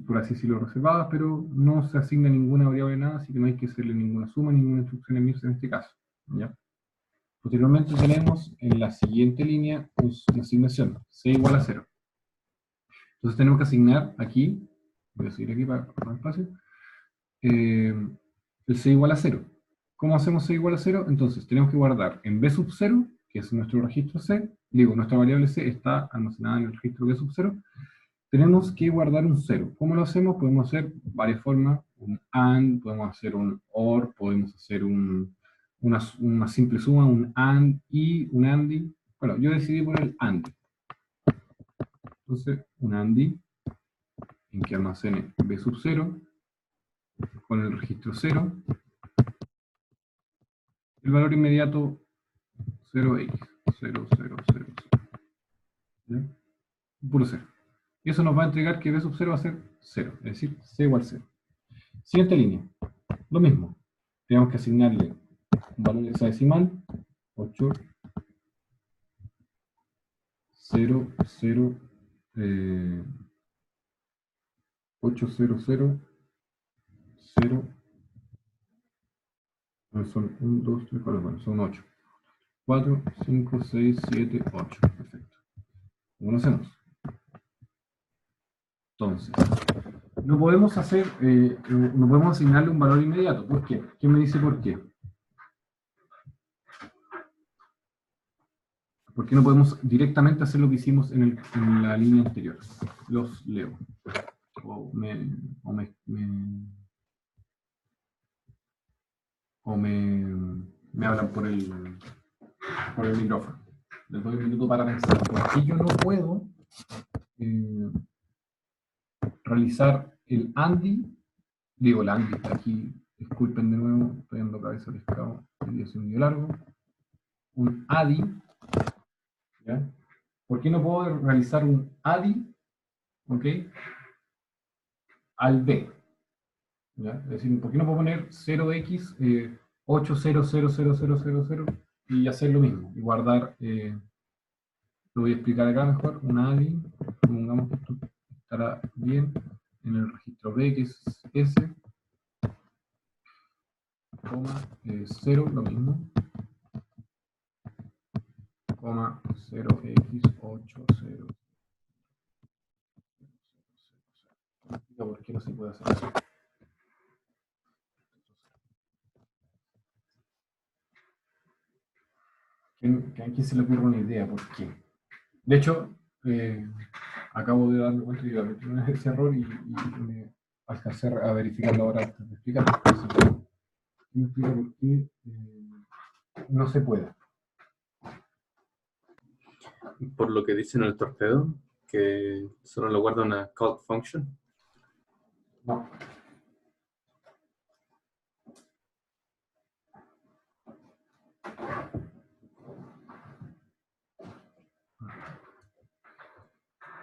por así decirlo, reservadas, pero no se asigna ninguna variable nada, así que no hay que hacerle ninguna suma, ninguna instrucción en MIPS en este caso. ¿Ya? Posteriormente tenemos en la siguiente línea una asignación, c igual a 0. Entonces tenemos que asignar aquí, voy a seguir aquí para más espacio, el c igual a 0. ¿Cómo hacemos c igual a 0? Entonces tenemos que guardar en b sub 0, que es nuestro registro c, nuestra variable c está almacenada en el registro b sub 0, tenemos que guardar un 0. ¿Cómo lo hacemos? Podemos hacer varias formas, un AND, podemos hacer un OR, podemos hacer una simple suma, un AND y un ANDI. Bueno, yo decidí poner el AND. Entonces, un ANDI en que almacene B sub 0 con el registro 0. El valor inmediato 0x, 0, 0, 0, 0. Puro 0. Y eso nos va a entregar que B sub 0 va a ser 0, es decir, C igual 0. Siguiente línea. Lo mismo. Tenemos que asignarle un valor hexadecimal, 8, 0, 0, 8, 0, 0, 0, son 1, 2, 3, 4, bueno, son 8. 4, 5, 6, 7, 8. Perfecto. ¿Cómo lo hacemos? Entonces, no podemos no podemos asignarle un valor inmediato. ¿Por qué? ¿Quién me dice por qué? ¿Por qué no podemos directamente hacer lo que hicimos en la línea anterior? Los leo. O me hablan por el micrófono. Les doy un minuto para pensar. ¿Por qué yo no puedo realizar el ANDI? Digo, el ANDI está aquí. Disculpen de nuevo, estoy dando cabeza de pescado. Sería un video largo. Un ADI. ¿Ya? ¿Por qué no puedo realizar un ADI? ¿Ok? Al B. ¿Ya? Es decir, ¿por qué no puedo poner 0x 8000000 y hacer lo mismo? Y guardar, lo voy a explicar acá mejor, un ADI, supongamos que esto estará bien en el registro B, que es S, coma 0, lo mismo, coma 0x80. ¿Por qué no se puede hacer eso? ¿A quién se le ocurre una idea? ¿Por qué? De hecho, acabo de darme cuenta que iba a meter ese error y alcancé a verificarlo ahora antes de explicar. Entonces, me explica por qué no se puede. Por lo que dice en el torpedo, que solo lo guarda una call function. No.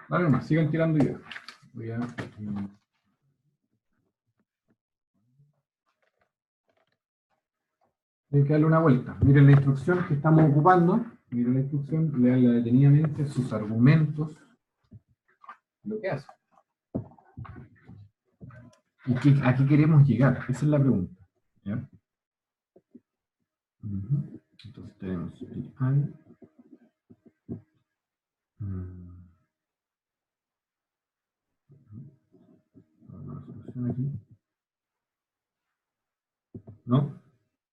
Vale, nomás, sigan tirando ideas. Voy a... hay que darle una vuelta. Miren la instrucción que estamos ocupando. Miren la instrucción, leanla detenidamente, sus argumentos, lo que hace. ¿Y a qué queremos llegar? Esa es la pregunta. ¿Ya? Entonces tenemos el AND. Una solución aquí. ¿No?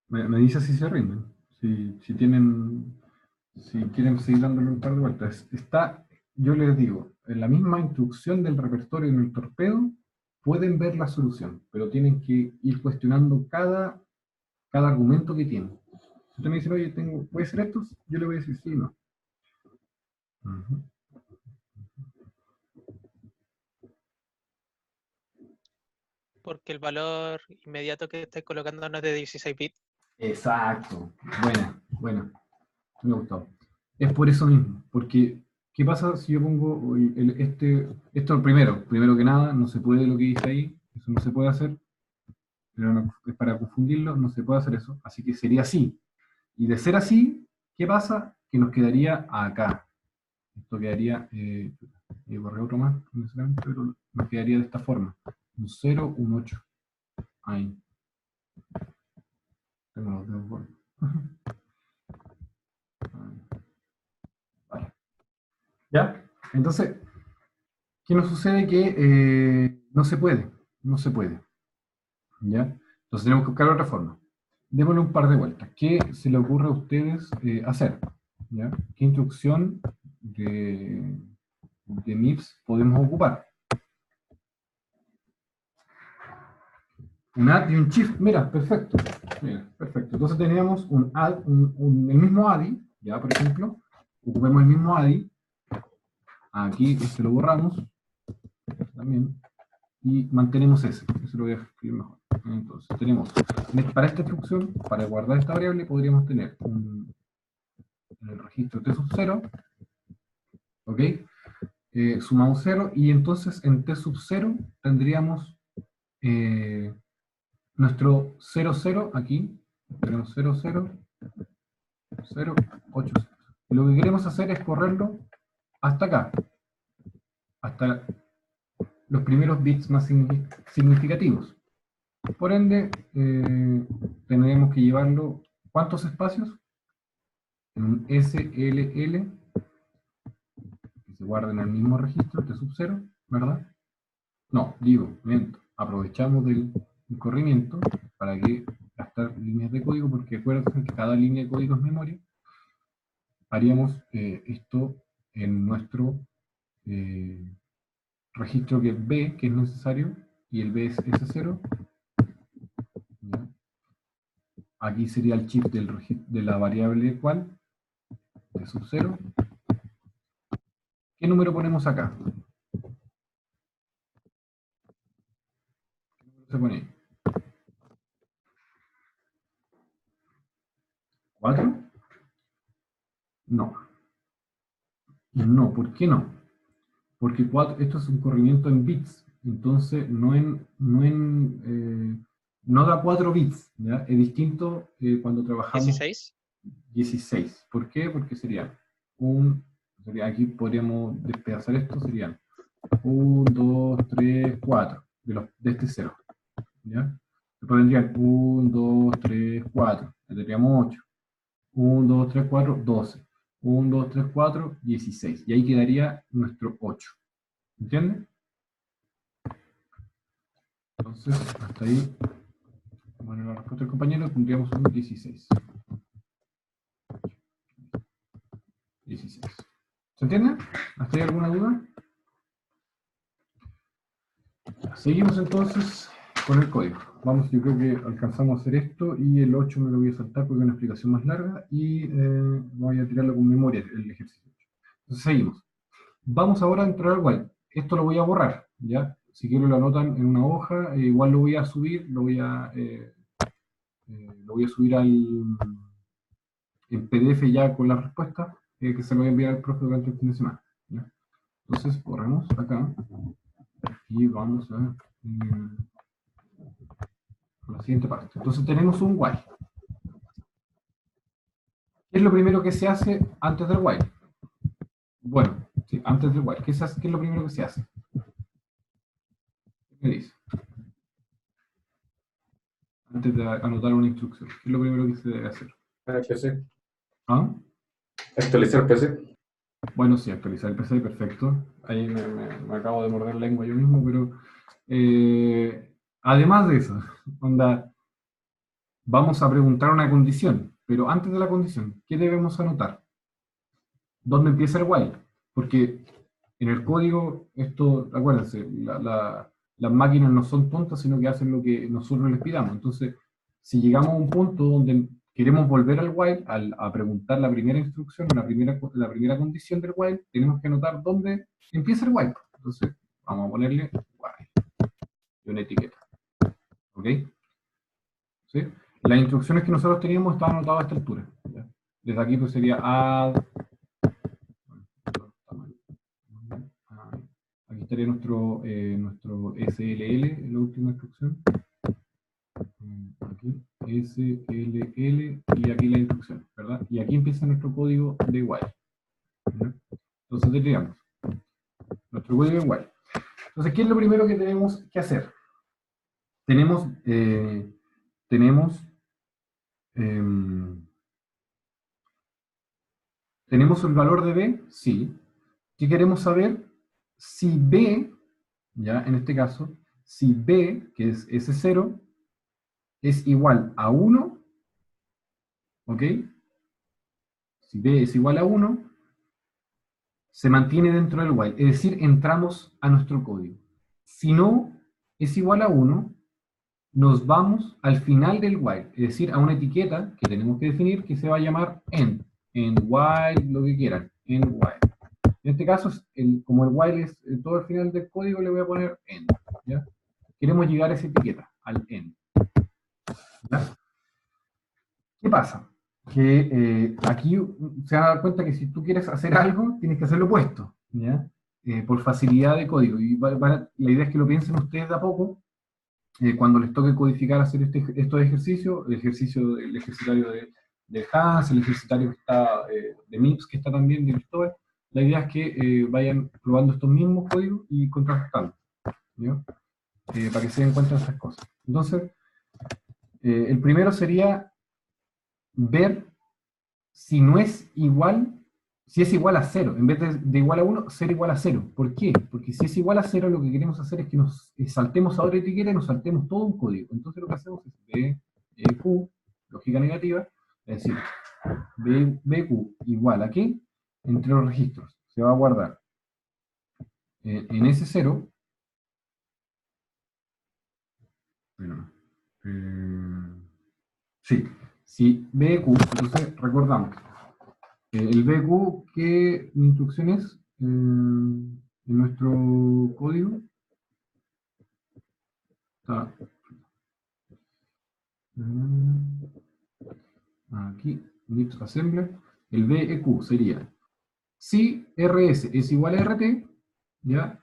Me dice si se rinden. Si tienen... Si quieren seguir dándole un par de vueltas. Está, yo les digo, en la misma instrucción del repertorio en el torpedo, pueden ver la solución, pero tienen que ir cuestionando cada argumento que tienen. Si usted me dice, oye, ¿puede ser esto? Yo le voy a decir sí o no. Porque el valor inmediato que estáis colocando no es de 16 bits. Exacto. Buena. Me ha gustado. Es por eso mismo, porque ¿qué pasa si yo pongo esto primero que nada, no se puede lo que dice ahí, eso no se puede hacer, pero no, es para confundirlo, no se puede hacer eso, así que sería así. Y de ser así, ¿qué pasa? Que nos quedaría acá. Esto quedaría, borré otro más, pero nos quedaría de esta forma. Un 0, un 8. Ahí. Tengo los dedos gordos. Vale. ¿Ya? Entonces, ¿qué nos sucede? Que no se puede. ¿Ya? Entonces tenemos que buscar otra forma. Démosle un par de vueltas. ¿Qué se le ocurre a ustedes hacer? ¿Ya? ¿Qué instrucción de MIPS podemos ocupar? Un add y un shift. Mira, perfecto. Entonces teníamos un add, el mismo ADI, ya por ejemplo, ocupemos el mismo ADI. Aquí lo borramos también y mantenemos ese. Eso lo voy a escribir mejor. Entonces tenemos, para esta instrucción, para guardar esta variable, podríamos tener en el registro t sub 0, ¿ok? Sumamos 0 y entonces en t sub 0 tendríamos nuestro 0, 0 aquí, tenemos 0, 0, 0, 8, 0. Y lo que queremos hacer es correrlo hasta acá, hasta los primeros bits más significativos. Por ende, tendremos que llevarlo, ¿cuántos espacios? En un SLL, que se guarda en el mismo registro, t sub 0, ¿verdad? No, miento, aprovechamos del corrimiento para que gastar líneas de código, porque acuérdense que cada línea de código es memoria. Haríamos esto en nuestro registro que es B, que es necesario, y el B es S0. ¿Ya? Aquí sería el chip de la variable cual, de sub 0. ¿Qué número ponemos acá? ¿Qué número se pone ahí? ¿4? No. No, ¿por qué no? Porque esto es un corrimiento en bits, entonces no da 4 bits, ¿ya? Es distinto cuando trabajamos... 16. 16. ¿Por qué? Porque sería aquí podríamos despedazar esto, serían 1, 2, 3, 4, de este 0, ¿ya? Después vendrían 1, 2, 3, 4, tendríamos 8, 1, 2, 3, 4, 12, 1, 2, 3, 4, 16, y ahí quedaría nuestro 8, ¿entienden? Entonces, hasta ahí, bueno, la respuesta del compañero, tendríamos un 16. 16. ¿Se entiende? ¿Hasta ahí alguna duda? seguimos entonces con el código. Vamos, yo creo que alcanzamos a hacer esto y el 8 me lo voy a saltar porque es una explicación más larga y voy a tirarlo con memoria el ejercicio. Entonces seguimos. Vamos ahora a entrar al while. Esto lo voy a borrar, ¿ya? Si quieren lo anotan en una hoja, igual lo voy a subir, lo voy a subir en PDF ya con la respuesta, que se lo voy a enviar al profe durante el fin de semana, ¿ya? Entonces borramos acá y vamos a la siguiente parte. Entonces tenemos un while. ¿Qué es lo primero que se hace antes del while? Bueno, sí, antes del while. ¿Qué es lo primero que se hace? ¿Qué me dice? Antes de anotar una instrucción. ¿Qué es lo primero que se debe hacer? PC. ¿Ah? Actualizar PC. Bueno, sí, actualizar el PC, perfecto. Ahí me acabo de morder la lengua yo mismo, pero además de eso, vamos a preguntar una condición, pero antes de la condición, ¿qué debemos anotar? ¿Dónde empieza el while? Porque en el código, esto, acuérdense, las máquinas no son tontas, sino que hacen lo que nosotros les pidamos. Entonces, si llegamos a un punto donde queremos volver al while, a preguntar la primera instrucción, la primera condición del while, tenemos que anotar dónde empieza el while. Entonces, vamos a ponerle while y una etiqueta. ¿Ok? ¿Sí? Las instrucciones que nosotros teníamos estaban anotadas a esta altura. ¿Ya? Desde aquí pues sería add. Aquí estaría nuestro SLL, la última instrucción. Aquí, SLL, y aquí la instrucción, ¿verdad? Y aquí empieza nuestro código de while. ¿Ya? Entonces deletreamos nuestro código de while. Entonces, ¿qué es lo primero que tenemos que hacer? Tenemos el valor de B, sí. ¿Qué queremos saber? Si B, ya en este caso, si B, que es S0, es igual a 1, ¿ok? Si B es igual a 1, se mantiene dentro del while, es decir, entramos a nuestro código. Si no es igual a 1, nos vamos al final del while, es decir, a una etiqueta que tenemos que definir que se va a llamar end, while, lo que quieran, end while. En este caso, como el while es todo el final del código, le voy a poner end, ¿ya? Queremos llegar a esa etiqueta, al end. ¿Ya? ¿Qué pasa? Que aquí se van a dar cuenta que si tú quieres hacer algo, tienes que hacer lo opuesto, ¿ya? Por facilidad de código. Y la idea es que lo piensen ustedes de a poco, cuando les toque codificar, hacer estos ejercicios, el ejercitario de Hans, el ejercitario que está, de MIPS, que está también de Cristóbal. La idea es que vayan probando estos mismos códigos y contrastando, ¿ya? Para que se den cuenta de estas cosas. Entonces, el primero sería ver si no es igual, si es igual a 0, en vez de igual a 1, ser igual a 0. ¿Por qué? Porque si es igual a 0, lo que queremos hacer es que nos saltemos a otra etiqueta y nos saltemos todo un código. Entonces lo que hacemos es BQ, lógica negativa, es decir, BQ igual a ¿qué? Entre los registros. Se va a guardar en S0, sí, si BQ, entonces recordamos, el BQ, ¿qué instrucción es en nuestro código? Está aquí, MIPS Assembler. El BEQ sería, si RS es igual a RT, ya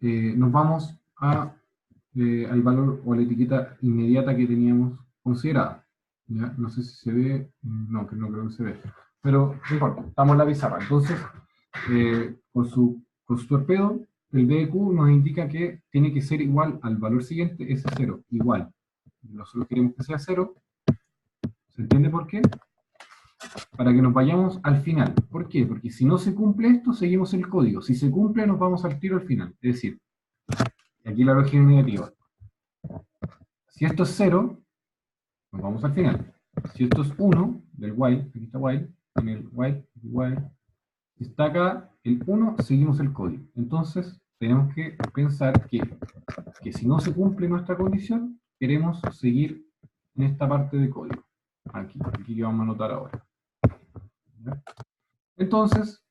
nos vamos al valor o a la etiqueta inmediata que teníamos considerada. ¿Ya? No sé si se ve, no creo que se ve. Pero no importa, estamos en la pizarra. Entonces, con su torpedo, el BQ nos indica que tiene que ser igual al valor siguiente, es 0, igual. Nosotros queremos que sea 0. ¿Se entiende por qué? Para que nos vayamos al final. ¿Por qué? Porque si no se cumple esto, seguimos el código. Si se cumple, nos vamos al tiro al final. Es decir, aquí la lógica negativa. Si esto es 0, nos vamos al final. Si esto es 1, del while, aquí está while, en el while, si está acá el 1, seguimos el código. Entonces, tenemos que pensar que si no se cumple nuestra condición, queremos seguir en esta parte de código. Aquí que vamos a anotar ahora. ¿Ya? Entonces,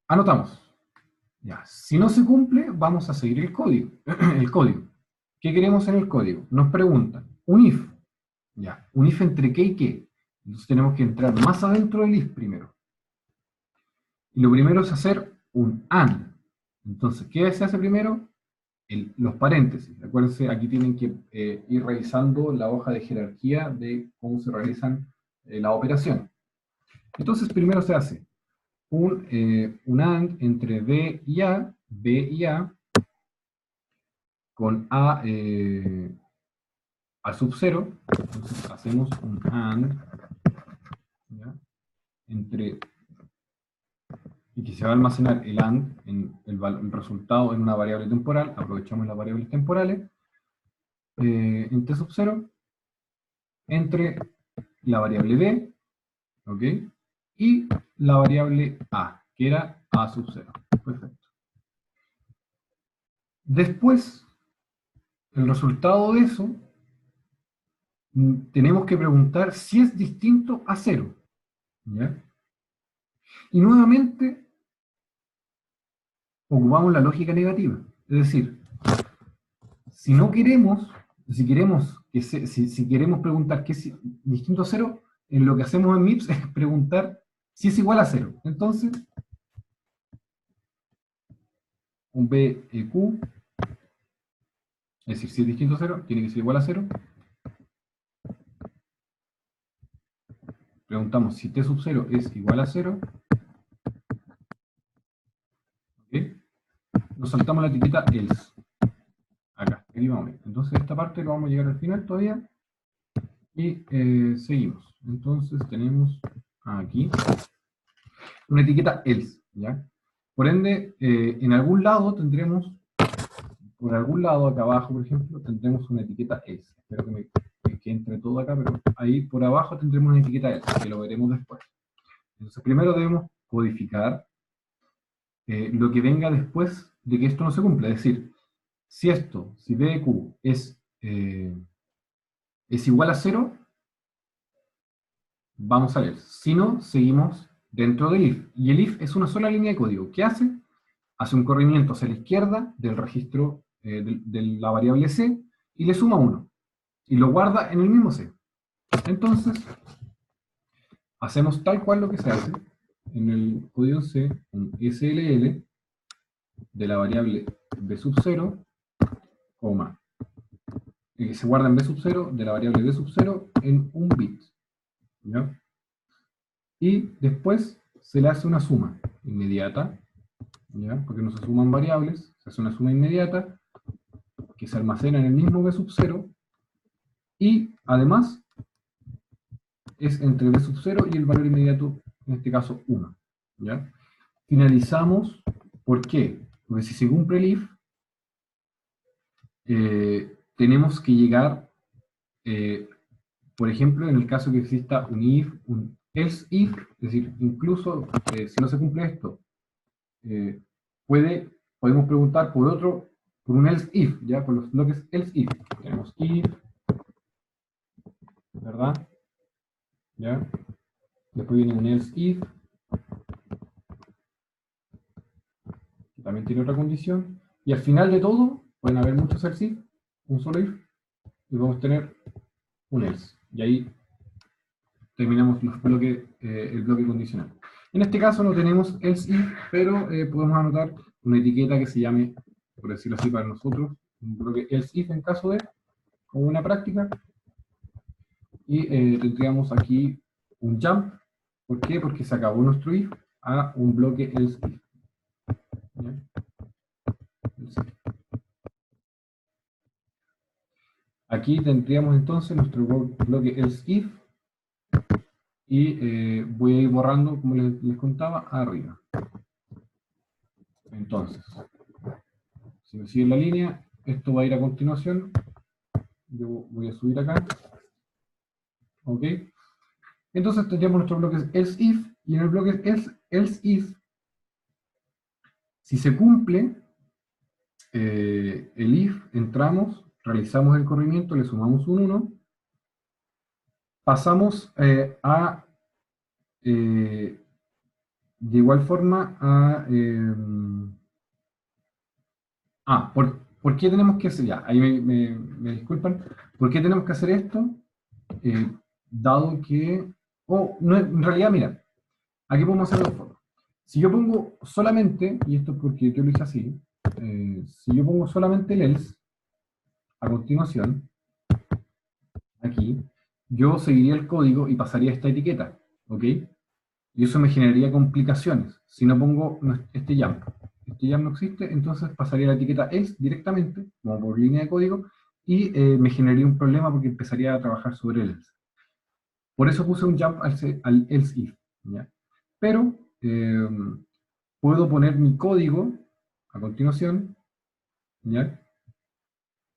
anotamos. Ya. Si no se cumple, vamos a seguir el código. El código. ¿Qué queremos en el código? Nos preguntan, un if. Ya. ¿Un if entre qué y qué? Entonces tenemos que entrar más adentro del if primero. Y lo primero es hacer un AND. Entonces, ¿qué se hace primero? Los paréntesis. Acuérdense, aquí tienen que ir revisando la hoja de jerarquía de cómo se realizan las operaciones. Entonces, primero se hace un AND entre B y A, con A sub 0. Entonces, hacemos un AND, ¿ya? Entre, y que se va a almacenar el AND, en el resultado en una variable temporal. Aprovechamos las variables temporales, en T sub 0, entre la variable B, ¿ok? Y la variable A, que era A sub 0. Perfecto. Después, el resultado de eso, tenemos que preguntar si es distinto a 0. ¿Ya? Y nuevamente, ocupamos la lógica negativa. Es decir, si no queremos, si queremos preguntar qué es distinto a 0, lo que hacemos en MIPS es preguntar si es igual a 0. Entonces, un BEQ, es decir, si es distinto a 0, tiene que ser igual a 0. Preguntamos si T sub 0 es igual a 0. ¿Okay? Nos saltamos la etiqueta else. Acá, aquí vamos a ver. Entonces esta parte lo vamos a llegar al final todavía. Y seguimos. Entonces tenemos aquí una etiqueta else, ¿ya? Por ende, en algún lado tendremos, por algún lado acá abajo, por ejemplo, tendremos una etiqueta else. Espero que entre todo acá, pero ahí por abajo tendremos una etiqueta else, que lo veremos después. Entonces primero debemos codificar lo que venga después de que esto no se cumpla. Es decir, si BQ es igual a 0, vamos a ver. Si no, seguimos dentro del if. Y el if es una sola línea de código. ¿Qué hace? Hace un corrimiento hacia la izquierda del registro de la variable C y le suma 1. Y lo guarda en el mismo C. Entonces, hacemos tal cual lo que se hace en el código C, un SLL de la variable B sub 0, coma, que se guarda en B sub 0 de la variable B sub 0 en un bit. ¿Ya? Y después se le hace una suma inmediata, ¿ya? Porque no se suman variables, se hace una suma inmediata que se almacena en el mismo B sub 0 y además es entre B sub 0 y el valor inmediato, en este caso 1. ¿Ya? Finalizamos, ¿por qué? Porque si se cumple el if, tenemos que llegar, por ejemplo, en el caso que exista un if, un else if, es decir, incluso si no se cumple esto, podemos preguntar por un else if, ya, por los bloques else if. Tenemos if, ¿verdad? ¿Ya? Después viene un else if, que también tiene otra condición, y al final de todo, pueden haber muchos else if, un solo if, y vamos a tener un else. Y ahí terminamos el bloque condicional. En este caso no tenemos else if, pero podemos anotar una etiqueta que se llame, por decirlo así para nosotros, un bloque else if en caso de, como una práctica, y tendríamos aquí un jump. ¿Por qué? Porque se acabó nuestro if a un bloque else if. ¿Ya? Aquí tendríamos entonces nuestro bloque else if, y voy a ir borrando, como les contaba, arriba. Entonces, si me siguen la línea, esto va a ir a continuación. Yo voy a subir acá. ¿Ok? Entonces tendríamos nuestro bloque else if, y en el bloque else if Si se cumple el if, entramos, realizamos el corrimiento, le sumamos un 1, pasamos de igual forma ¿por qué tenemos que hacer? Ya, ahí me disculpan. ¿Por qué tenemos que hacer esto? Dado que... no, en realidad, mira, aquí podemos hacer dos formas. Si yo pongo solamente, y esto es porque yo lo hice así, si yo pongo solamente el else, a continuación, aquí, yo seguiría el código y pasaría esta etiqueta, ¿ok? Y eso me generaría complicaciones. Si no pongo este jump no existe, entonces pasaría la etiqueta else directamente, como por línea de código, y me generaría un problema porque empezaría a trabajar sobre el else. Por eso puse un jump al else if, ¿ya? Pero puedo poner mi código a continuación, ¿ya?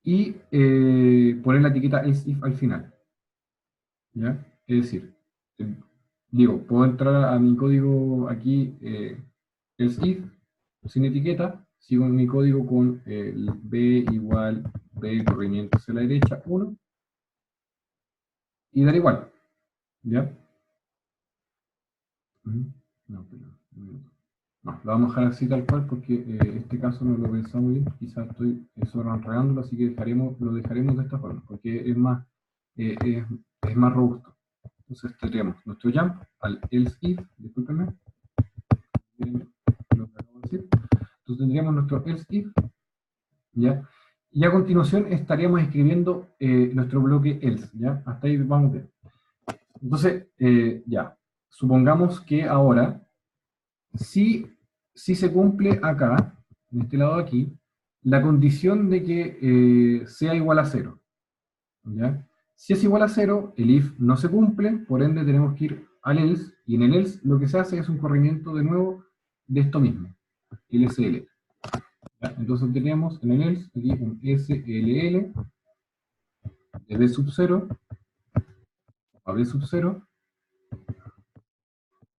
Y poner la etiqueta else if al final, ¿ya? Es decir, puedo entrar a mi código aquí, else if, sin etiqueta, sigo en mi código con el b igual b corrimiento hacia la derecha, 1, y dar igual, ¿ya? No, lo vamos a dejar así tal cual porque este caso no lo pensamos bien, quizás estoy sobreenredándolo, así que lo dejaremos de esta forma, porque es más robusto. Entonces tendríamos nuestro jump al else if, discúlpenme, lo que acabo de decir. Entonces tendríamos nuestro else if, ¿ya? Y a continuación estaríamos escribiendo nuestro bloque else, ¿ya? Hasta ahí vamos bien. Entonces, ya, supongamos que ahora, si se cumple acá, en este lado de aquí, la condición de que sea igual a 0, ¿ya? Si es igual a 0, el if no se cumple, por ende tenemos que ir al else, y en el else lo que se hace es un corrimiento de nuevo de esto mismo, el SL. ¿Ya? Entonces tenemos en el else aquí un SLL de B sub 0 a B sub 0,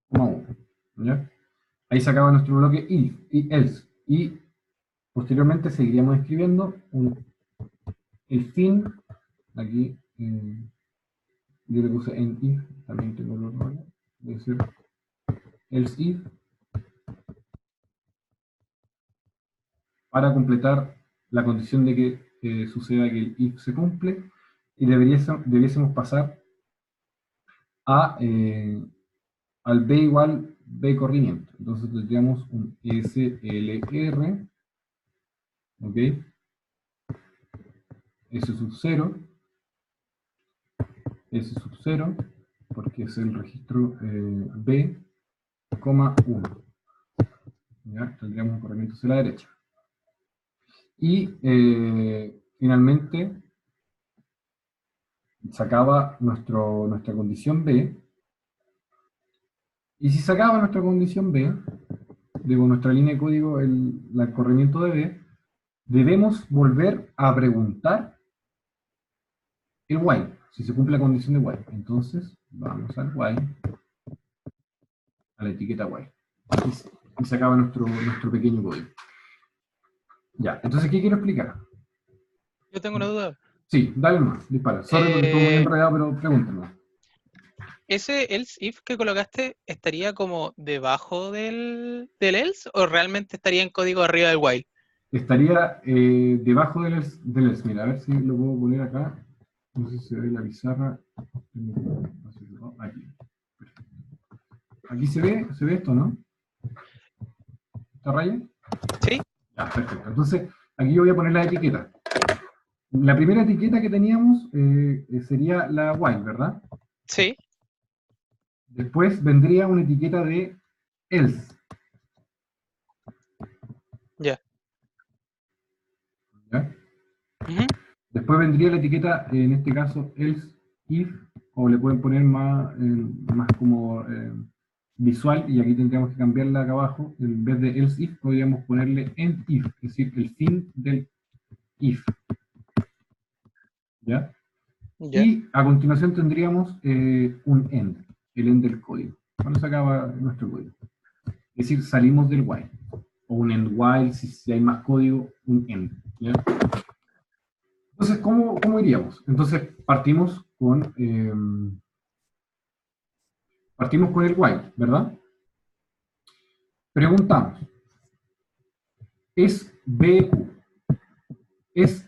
1, ¿ya? Ahí se acaba nuestro bloque if y else, y posteriormente seguiríamos escribiendo el fin, aquí yo le puse en if, también tengo el otro, debe ser else if, para completar la condición de que suceda que el if se cumple, y debiésemos pasar al b igual b corrimiento. Entonces tendríamos un SLR, ¿ok? S sub 0, S sub 0, porque es el registro B, 1. ¿Ya? Tendríamos un corrimiento hacia la derecha. Y finalmente se acaba nuestra condición B. Y si se acaba nuestra condición B, digo, nuestra línea de código, el corrimiento de B, debemos volver a preguntar el while, si se cumple la condición de while. Entonces, vamos al while, a la etiqueta while. Y se acaba nuestro pequeño código. Ya, entonces, ¿qué quiero explicar? Yo tengo una duda. Sí, dale más, dispara. Sorry porque estuvo muy enredado, pero pregúntame. ¿Ese else if que colocaste estaría como debajo del else o realmente estaría en código arriba del while? Estaría debajo del else. Mira, a ver si lo puedo poner acá. No sé si se ve la pizarra. Aquí. Perfecto. Aquí se ve esto, ¿no? ¿Esta raya? Sí. Ya, perfecto. Entonces, aquí yo voy a poner la etiqueta. La primera etiqueta que teníamos sería la while, ¿verdad? Sí. Después vendría una etiqueta de else. Ya. ¿Ya? Después vendría la etiqueta, en este caso, else if, o le pueden poner más como visual, y aquí tendríamos que cambiarla acá abajo. En vez de else if, podríamos ponerle end if, es decir, el fin del if. ¿Ya? Ya. Y a continuación tendríamos un end, el end del código. Cuando se acaba nuestro código. Es decir, salimos del while. o un end while, si hay más código, un end. ¿Ya? Entonces, ¿cómo iríamos? Entonces, partimos con el while, ¿verdad? Preguntamos, ¿es BQ? ¿Es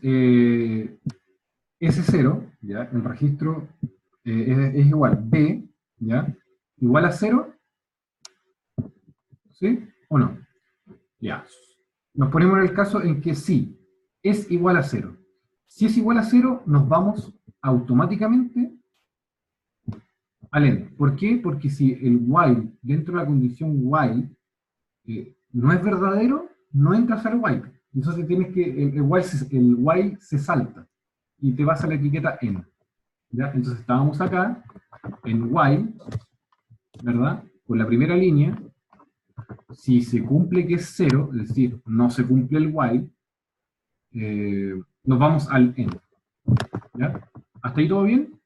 S0? ¿Ya? El registro es igual, B, ¿ya? ¿Igual a 0? ¿Sí o no? Ya. Nos ponemos en el caso en que sí, es igual a 0. Si es igual a 0, nos vamos automáticamente al end. ¿Por qué? Porque si el while, dentro de la condición while, no es verdadero, no entras al while. Entonces tienes que, el while se salta y te vas a la etiqueta end. ¿Ya? Entonces estábamos acá, en while, ¿verdad? Con la primera línea, si se cumple que es 0, es decir, no se cumple el while, nos vamos al end. ¿Ya? ¿Hasta ahí todo bien?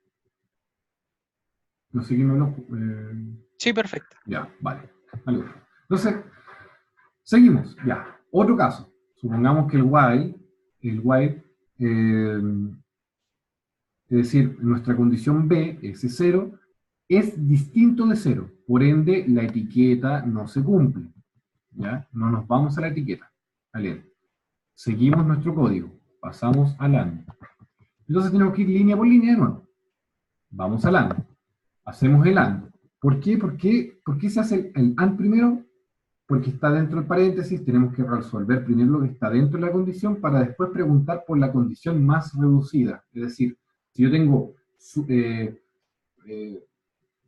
No sé quién me lo... Sí, perfecto. Ya, vale. Entonces, seguimos. Ya, otro caso. Supongamos que el while, es decir, nuestra condición B, S0, es distinto de 0. Por ende, la etiqueta no se cumple. ¿Ya? No nos vamos a la etiqueta. Al end. Seguimos nuestro código. Pasamos al AND. Entonces tenemos que ir línea por línea de nuevo. Vamos al AND. Hacemos el AND. ¿Por qué? ¿Por qué se hace el AND primero? Porque está dentro del paréntesis, tenemos que resolver primero lo que está dentro de la condición para después preguntar por la condición más reducida. Es decir, si yo tengo,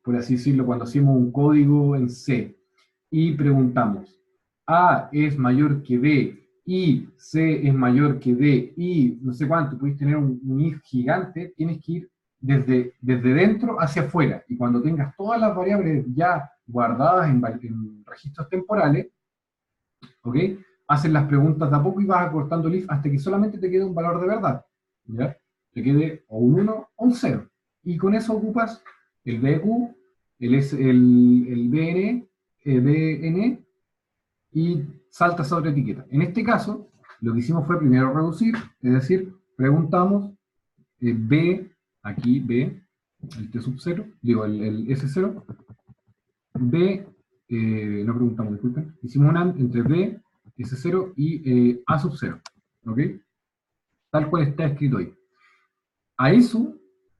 por así decirlo, cuando hacemos un código en C y preguntamos A es mayor que B y C es mayor que D y no sé cuánto, podéis tener un if gigante, tienes que ir desde dentro hacia afuera, y cuando tengas todas las variables ya guardadas en registros temporales, ¿ok? Haces las preguntas de a poco y vas acortando el if hasta que solamente te quede un valor de verdad, ¿ya? Te quede o un 1 o un 0, y con eso ocupas el BQ, el BN, y saltas a otra etiqueta. En este caso, lo que hicimos fue primero reducir, es decir, preguntamos B, aquí B, el T sub 0, digo el S0, B, no preguntamos, disculpen, hicimos un AND entre B, S0 y A sub 0, ¿ok? Tal cual está escrito ahí. A eso,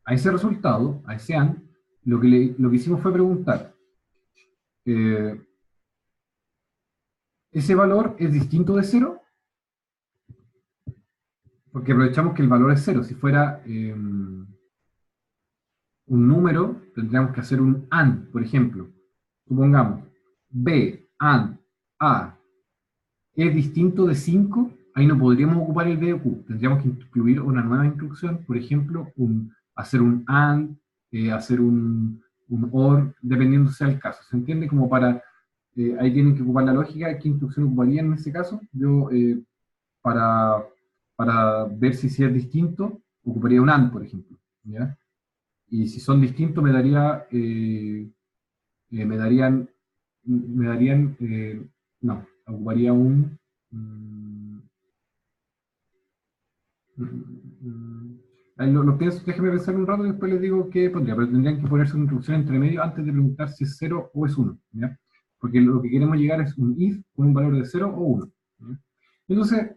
a ese resultado, a ese AND, lo que hicimos fue preguntar, ¿ese valor es distinto de 0? Porque aprovechamos que el valor es 0. Si fuera un número, tendríamos que hacer un AND, por ejemplo. Supongamos, B, AND, A, es distinto de 5, ahí no podríamos ocupar el B o Q. Tendríamos que incluir una nueva instrucción, por ejemplo, hacer un AND, hacer un OR, dependiendo sea el caso. ¿Se entiende? Como para, ahí tienen que ocupar la lógica. ¿Qué instrucción ocuparían en ese caso? Yo, para ver si es distinto, ocuparía un AND, por ejemplo, ¿ya? Y si son distintos, me darían, no, ocuparía un, lo pienso, déjeme pensar un rato y después les digo qué pondría, pero tendrían que ponerse una instrucción entre medio antes de preguntar si es 0 o es 1, ¿ya? Porque lo que queremos llegar es un if con un valor de 0 o 1, ¿ya? Entonces,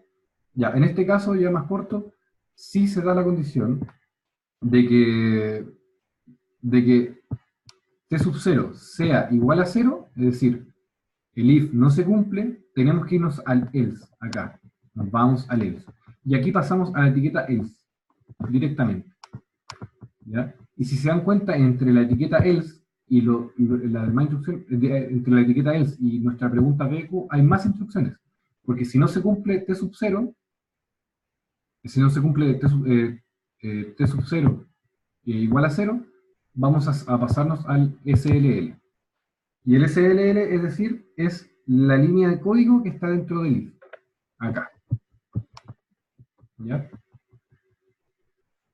ya, en este caso, ya más corto, sí se da la condición de que T sub 0 sea igual a 0, es decir, el if no se cumple, tenemos que irnos al else, acá, nos vamos al else. Y aquí pasamos a la etiqueta else, directamente, ¿ya? Y si se dan cuenta, entre la etiqueta else y la demás instrucción, entre la etiqueta else y nuestra pregunta BQ, hay más instrucciones, porque si no se cumple T sub 0, si no se cumple T sub 0 igual a 0, vamos a pasarnos al SLL. Y el SLL, es decir, es la línea de código que está dentro del if. Acá. ¿Ya?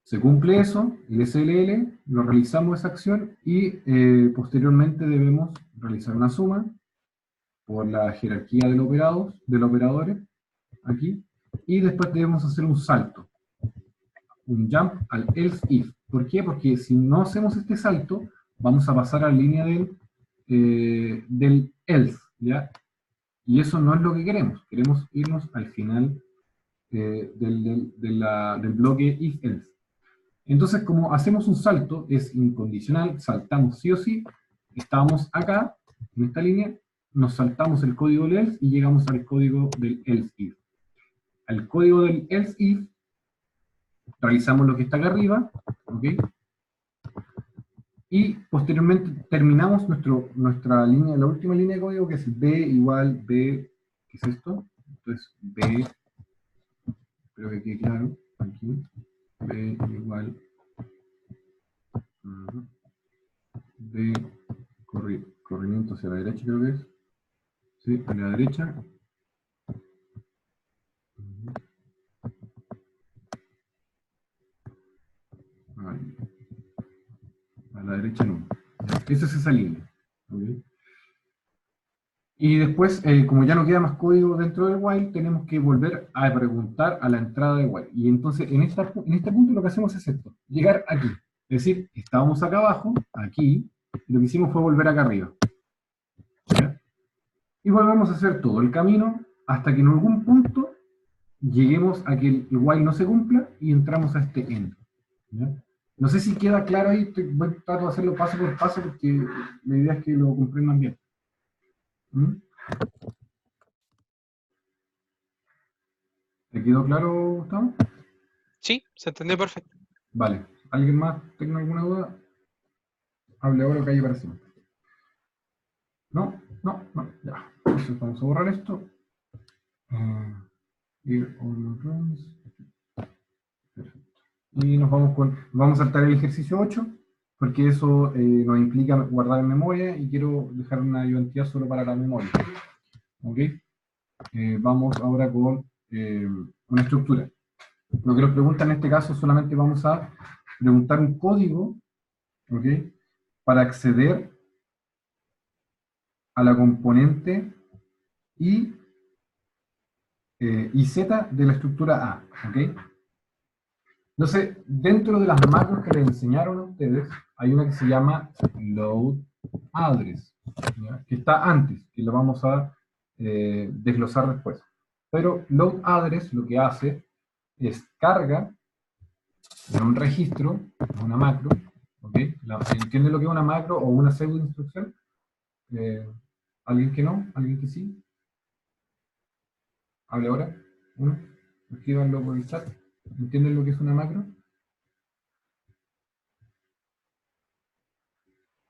Se cumple eso, el SLL, lo realizamos esa acción y posteriormente debemos realizar una suma por la jerarquía de los operadores, aquí, y después debemos hacer un salto, un jump al else if. ¿Por qué? Porque si no hacemos este salto, vamos a pasar a la línea del else, ¿ya? Y eso no es lo que queremos irnos al final del bloque if-else. Entonces, como hacemos un salto, es incondicional, saltamos sí o sí, estábamos acá, en esta línea, nos saltamos el código del else y llegamos al código del else if. Al código del else if, realizamos lo que está acá arriba, ¿ok? Y posteriormente terminamos nuestra línea, la última línea de código, que es b igual b, ¿qué es esto? Entonces, b, espero que quede claro, aquí, b igual b corrimiento hacia la derecha, creo que es, sí, a la derecha, a la derecha no, esa es esa línea, ¿okay? Y después, como ya no queda más código dentro del while, tenemos que volver a preguntar a la entrada de while. Y entonces, en este punto lo que hacemos es esto, llegar aquí. Es decir, estábamos acá abajo, aquí, y lo que hicimos fue volver acá arriba. ¿Ya? Y volvemos a hacer todo el camino hasta que en algún punto lleguemos a que el while no se cumpla y entramos a este end. ¿Ya? No sé si queda claro ahí, voy a tratar de hacerlo paso por paso porque la idea es que lo comprendan bien. ¿Te quedó claro, Gustavo? Sí, se entendió perfecto. Vale. ¿Alguien más tenga alguna duda? Hable ahora o calle para siempre. No, ya. Entonces vamos a borrar esto. Here all runs. Perfecto. Y vamos a saltar el ejercicio 8, porque eso nos implica guardar en memoria y quiero dejar una ayudantía solo para la memoria. ¿Ok? Vamos ahora con una estructura. Lo que nos pregunta en este caso solamente vamos a preguntar un código, ¿ok? Para acceder a la componente y z de la estructura A, ¿ok? Entonces, dentro de las macros que les enseñaron a ustedes, hay una que se llama load address, ¿ya? Que está antes, que lo vamos a desglosar después. Pero load address lo que hace es carga en un registro, en una macro, ¿ok? ¿Entienden lo que es una macro o una pseudo instrucción? ¿Alguien que no? ¿Alguien que sí? ¿Hable ahora? ¿Uno? Escríbanlo por el chat. ¿Entienden lo que es una macro?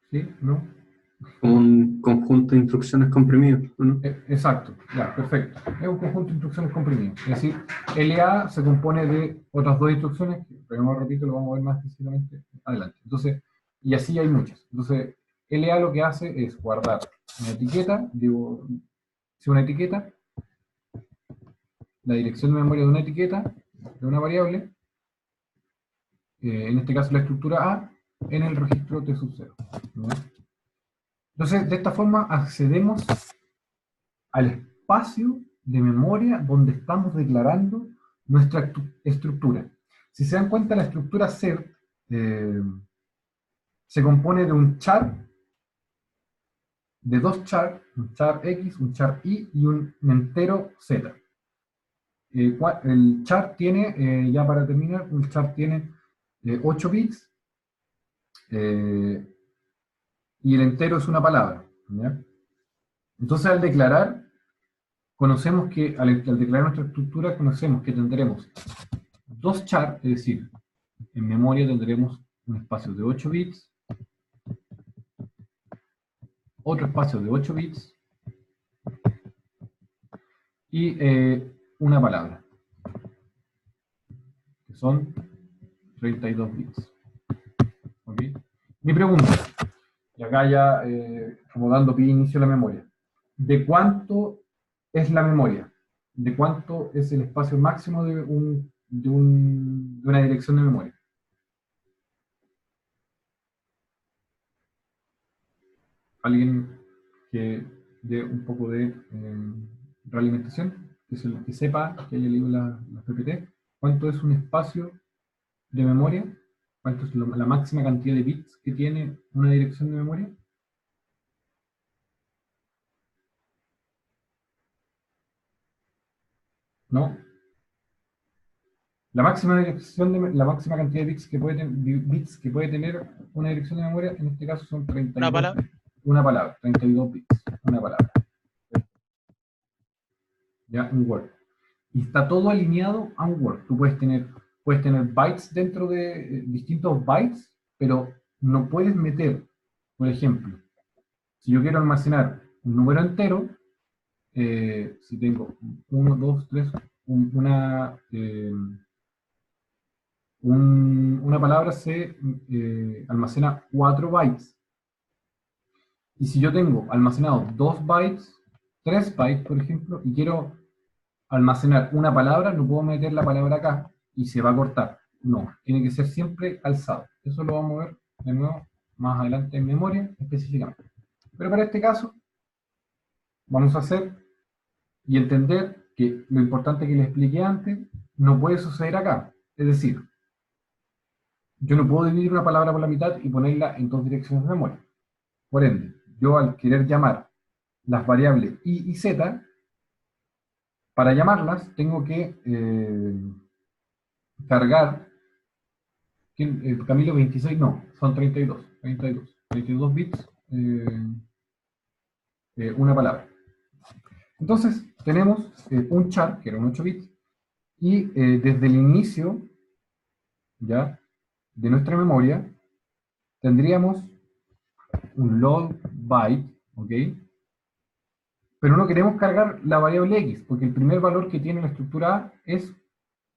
¿Sí? ¿No? Un conjunto de instrucciones comprimido, ¿no? Exacto, ya, perfecto. Es un conjunto de instrucciones comprimido. Es decir, LA se compone de otras dos instrucciones, que, pero repito, lo vamos a ver más específicamente adelante. Entonces, y así hay muchas. Entonces, LA lo que hace es guardar una etiqueta, digo, si una etiqueta, la dirección de memoria de una etiqueta, de una variable, en este caso la estructura A, en el registro T sub 0. ¿No? Entonces, de esta forma accedemos al espacio de memoria donde estamos declarando nuestra estructura. Si se dan cuenta, la estructura ser se compone de un char, de dos char, un char X, un char Y y un entero Z. El char tiene, ya para terminar, el char tiene 8 bits y el entero es una palabra. ¿Ya? Entonces, al declarar, conocemos que, al declarar nuestra estructura, conocemos que tendremos dos char, es decir, en memoria tendremos un espacio de 8 bits, otro espacio de 8 bits y una palabra, que son 32 bits. ¿Okay? Mi pregunta, y acá ya como dando pie inicio a la memoria, ¿de cuánto es la memoria? ¿De cuánto es el espacio máximo de una dirección de memoria? ¿Alguien que de un poco de realimentación, que sepa, que haya leído la PPT, cuánto es un espacio de memoria, cuánto es la máxima cantidad de bits que tiene una dirección de memoria. ¿No? La máxima cantidad de bits que puede tener una dirección de memoria, en este caso son 32. ¿Una palabra? Una palabra, 32 bits, una palabra. Ya, un Word. Y está todo alineado a un Word. Tú puedes tener bytes dentro de distintos bytes, pero no puedes meter, por ejemplo, si yo quiero almacenar un número entero, si tengo 1, 2, 3, una palabra se almacena 4 bytes. Y si yo tengo almacenado 2 bytes, 3 bytes, por ejemplo, y quiero almacenar una palabra, no puedo meter la palabra acá y se va a cortar. No, tiene que ser siempre alzado. Eso lo vamos a ver de nuevo más adelante en memoria específicamente. Pero para este caso, vamos a hacer y entender que lo importante que les expliqué antes no puede suceder acá. Es decir, yo no puedo dividir una palabra por la mitad y ponerla en 2 direcciones de memoria. Por ende, yo al querer llamar las variables i y z, para llamarlas tengo que cargar, Camilo 26, no, son 32 bits, una palabra. Entonces, tenemos un char, que era un 8 bits, y desde el inicio, ya, de nuestra memoria, tendríamos un load byte, ¿ok? Pero no queremos cargar la variable x, porque el primer valor que tiene la estructura A es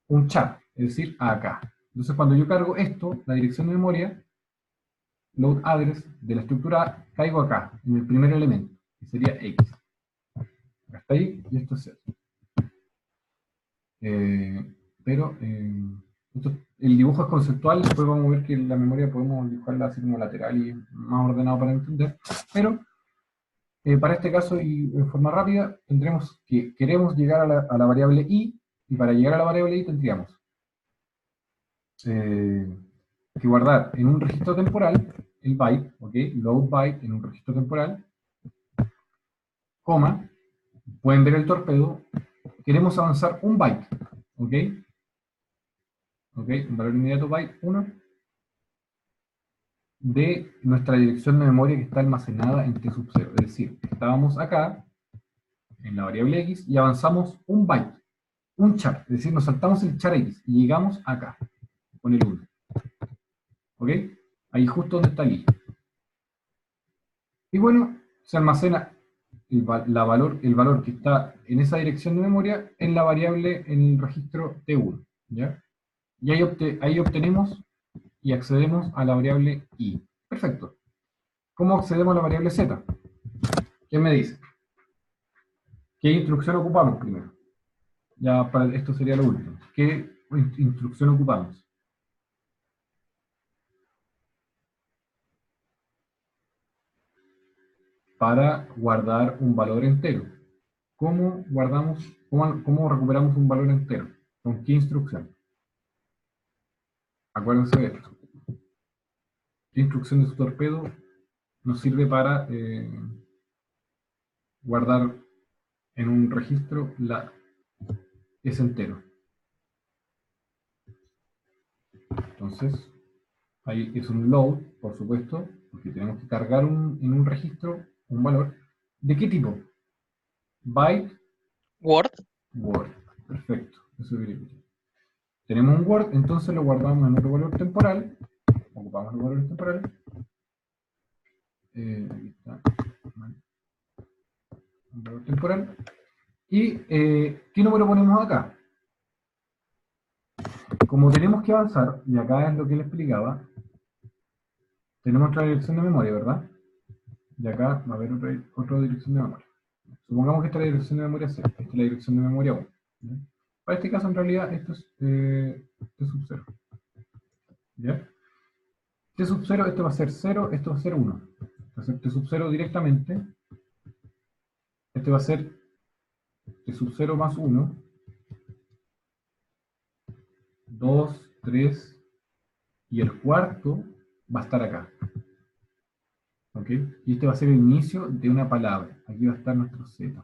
un char, es decir, acá. Entonces, cuando yo cargo esto, la dirección de memoria, load address de la estructura A, caigo acá, en el primer elemento, que sería x. Hasta ahí, y esto es 0. El dibujo es conceptual, después vamos a ver que la memoria podemos dibujarla así como lateral y más ordenado para entender, pero para este caso y en forma rápida, tendremos que queremos llegar a la variable i, y para llegar a la variable i tendríamos que guardar en un registro temporal el byte, ¿ok? Load byte en un registro temporal, coma, pueden ver el torpedo, queremos avanzar un byte, ¿ok? ¿Ok? Un valor inmediato byte 1 de nuestra dirección de memoria que está almacenada en t sub 0. Es decir, estábamos acá, en la variable x, y avanzamos un byte, un char, es decir, nos saltamos el char x y llegamos acá, con el 1. ¿Ok? Ahí justo donde está el i. Y bueno, se almacena el valor que está en esa dirección de memoria en la variable, en el registro t1. ¿Ya? Y ahí obtenemos y accedemos a la variable i. Perfecto. ¿Cómo accedemos a la variable z? ¿Quién me dice? ¿Qué instrucción ocupamos primero? Ya para esto sería lo último. ¿Qué instrucción ocupamos? Para guardar un valor entero. ¿Cómo recuperamos un valor entero? ¿Con qué instrucción? Acuérdense de esto. ¿Qué instrucción de su torpedo nos sirve para guardar en un registro ese entero? Entonces, ahí es un load, por supuesto, porque tenemos que cargar en un registro un valor. ¿De qué tipo? Byte. Word. Word. Perfecto. Eso es bien. Tenemos un Word, entonces lo guardamos en otro valor temporal. Ocupamos los valores temporales. Aquí está. Un valor temporal. ¿Y qué número ponemos acá? Como tenemos que avanzar, y acá es lo que les explicaba, tenemos otra dirección de memoria, ¿verdad? Y acá va a haber otra dirección de memoria. Supongamos que esta es la dirección de memoria C, esta es la dirección de memoria 1. ¿Ya? Para este caso, en realidad, esto es T sub 0. ¿Ya? T sub 0, esto va a ser 0, esto va a ser 1. Va a ser T sub 0 directamente. Este va a ser t sub 0 más 1, 2, 3, y el cuarto va a estar acá. ¿Ok? Y este va a ser el inicio de una palabra. Aquí va a estar nuestro Z.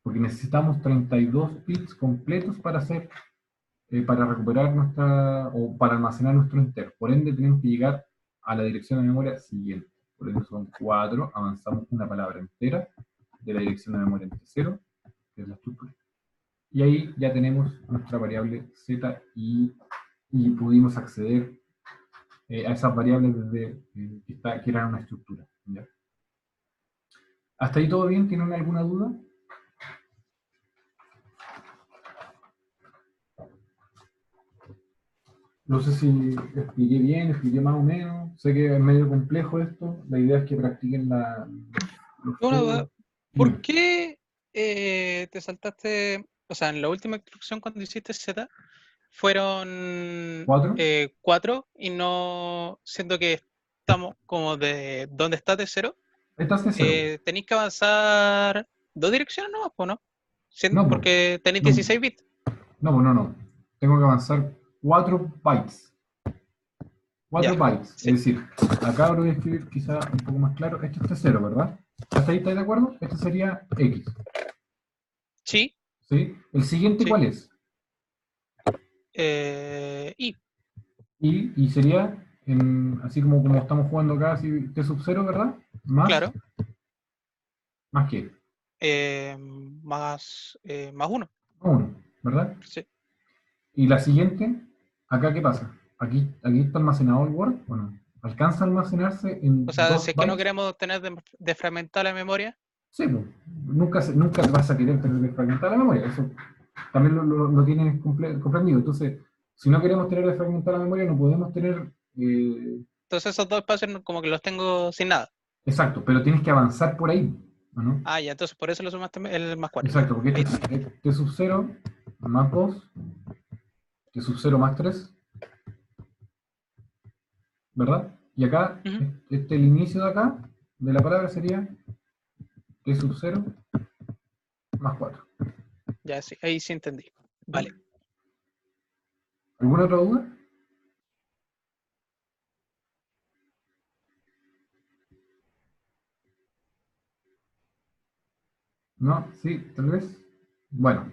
Porque necesitamos 32 bits completos para hacer, para recuperar o para almacenar nuestro entero. Por ende, tenemos que llegar a la dirección de memoria siguiente. Por ende, son 4, avanzamos una palabra entera de la dirección de memoria entre 0, que es la estructura. Y ahí ya tenemos nuestra variable Z y pudimos acceder a esas variables desde que eran una estructura. ¿Ya? ¿Hasta ahí todo bien? ¿Tienen alguna duda? No sé si expliqué bien, expliqué más o menos. Sé que es medio complejo esto. La idea es que practiquen los Una duda, juegos. ¿por qué te saltaste, o sea, en la última instrucción cuando hiciste Z, fueron ¿4? 4 y no, siendo que estamos como de donde está de 0, Estás de 0. tenéis que avanzar 2 direcciones nomás, pues, ¿no? No, pues. Porque tenéis No, 16 bits. no, pues no. Tengo que avanzar 4 bytes. 4 Ya, bytes. sí, Es decir, acá lo voy a escribir quizá un poco más claro. Esto es T0, ¿verdad? ¿Hasta ahí estáis de acuerdo? Este sería X. sí, ¿Sí? ¿El siguiente sí. cuál es? Y, Y sería, así como estamos jugando acá, así, T sub 0, ¿verdad? claro, ¿Más qué? más 1. 1, ¿verdad? Sí. Y la siguiente, ¿acá qué pasa? ¿Aquí está almacenado el Word o no? ¿Alcanza a almacenarse O en sea, si 2 es que no bytes? queremos tener desfragmentada la memoria, Sí, pues. Nunca vas a querer tener desfragmentada la memoria. Eso también lo tienes comprendido. Entonces, si no queremos tener desfragmentada la memoria, no podemos tener... entonces esos 2 espacios como que los tengo sin nada. exacto, pero tienes que avanzar por ahí, ¿o no? Ah, ya, entonces por eso lo sumaste el más 4 ya. Exacto, porque Ahí este está. es T sub 0 más 2, T sub 0 más 3, ¿verdad? Y acá, Ujú. el inicio de acá, de la palabra sería T sub 0 más 4. Ya, sí, ahí sí entendí. Vale. ¿Alguna otra duda? ¿No? ¿Sí? ¿Tal vez? Bueno,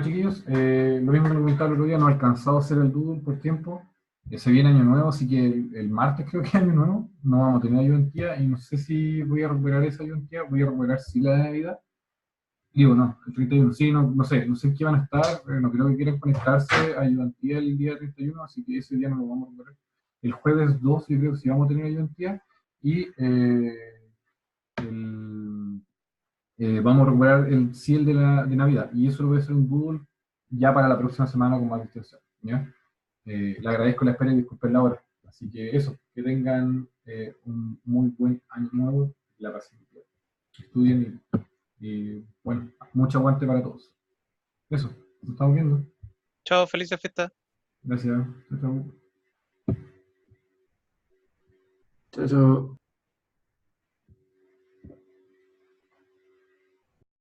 chiquillos, lo mismo que comentaba el otro día, no he alcanzado a hacer el doodle por tiempo. Se viene año nuevo, así que el martes creo que es año nuevo, no vamos a tener ayudantía y no sé si voy a recuperar esa ayudantía, voy a recuperar sí la de Navidad. Digo, no, el 31, sí, no sé en qué van a estar, no creo que quieran conectarse a ayudantía el día 31, así que ese día no lo vamos a recuperar. El jueves 2 yo creo que sí vamos a tener ayudantía y el vamos a recuperar el ciel de Navidad. Y eso lo voy a hacer un doodle ya para la próxima semana con más extensión. ¿Ya? Le agradezco la espera y disculpen la hora. Así que eso, que tengan un muy buen año nuevo. La pasen bien. Estudien y, bueno, mucho aguante para todos. Eso, nos estamos viendo. Chao, felices fiestas. Gracias. Chao, chao. Chao, chao.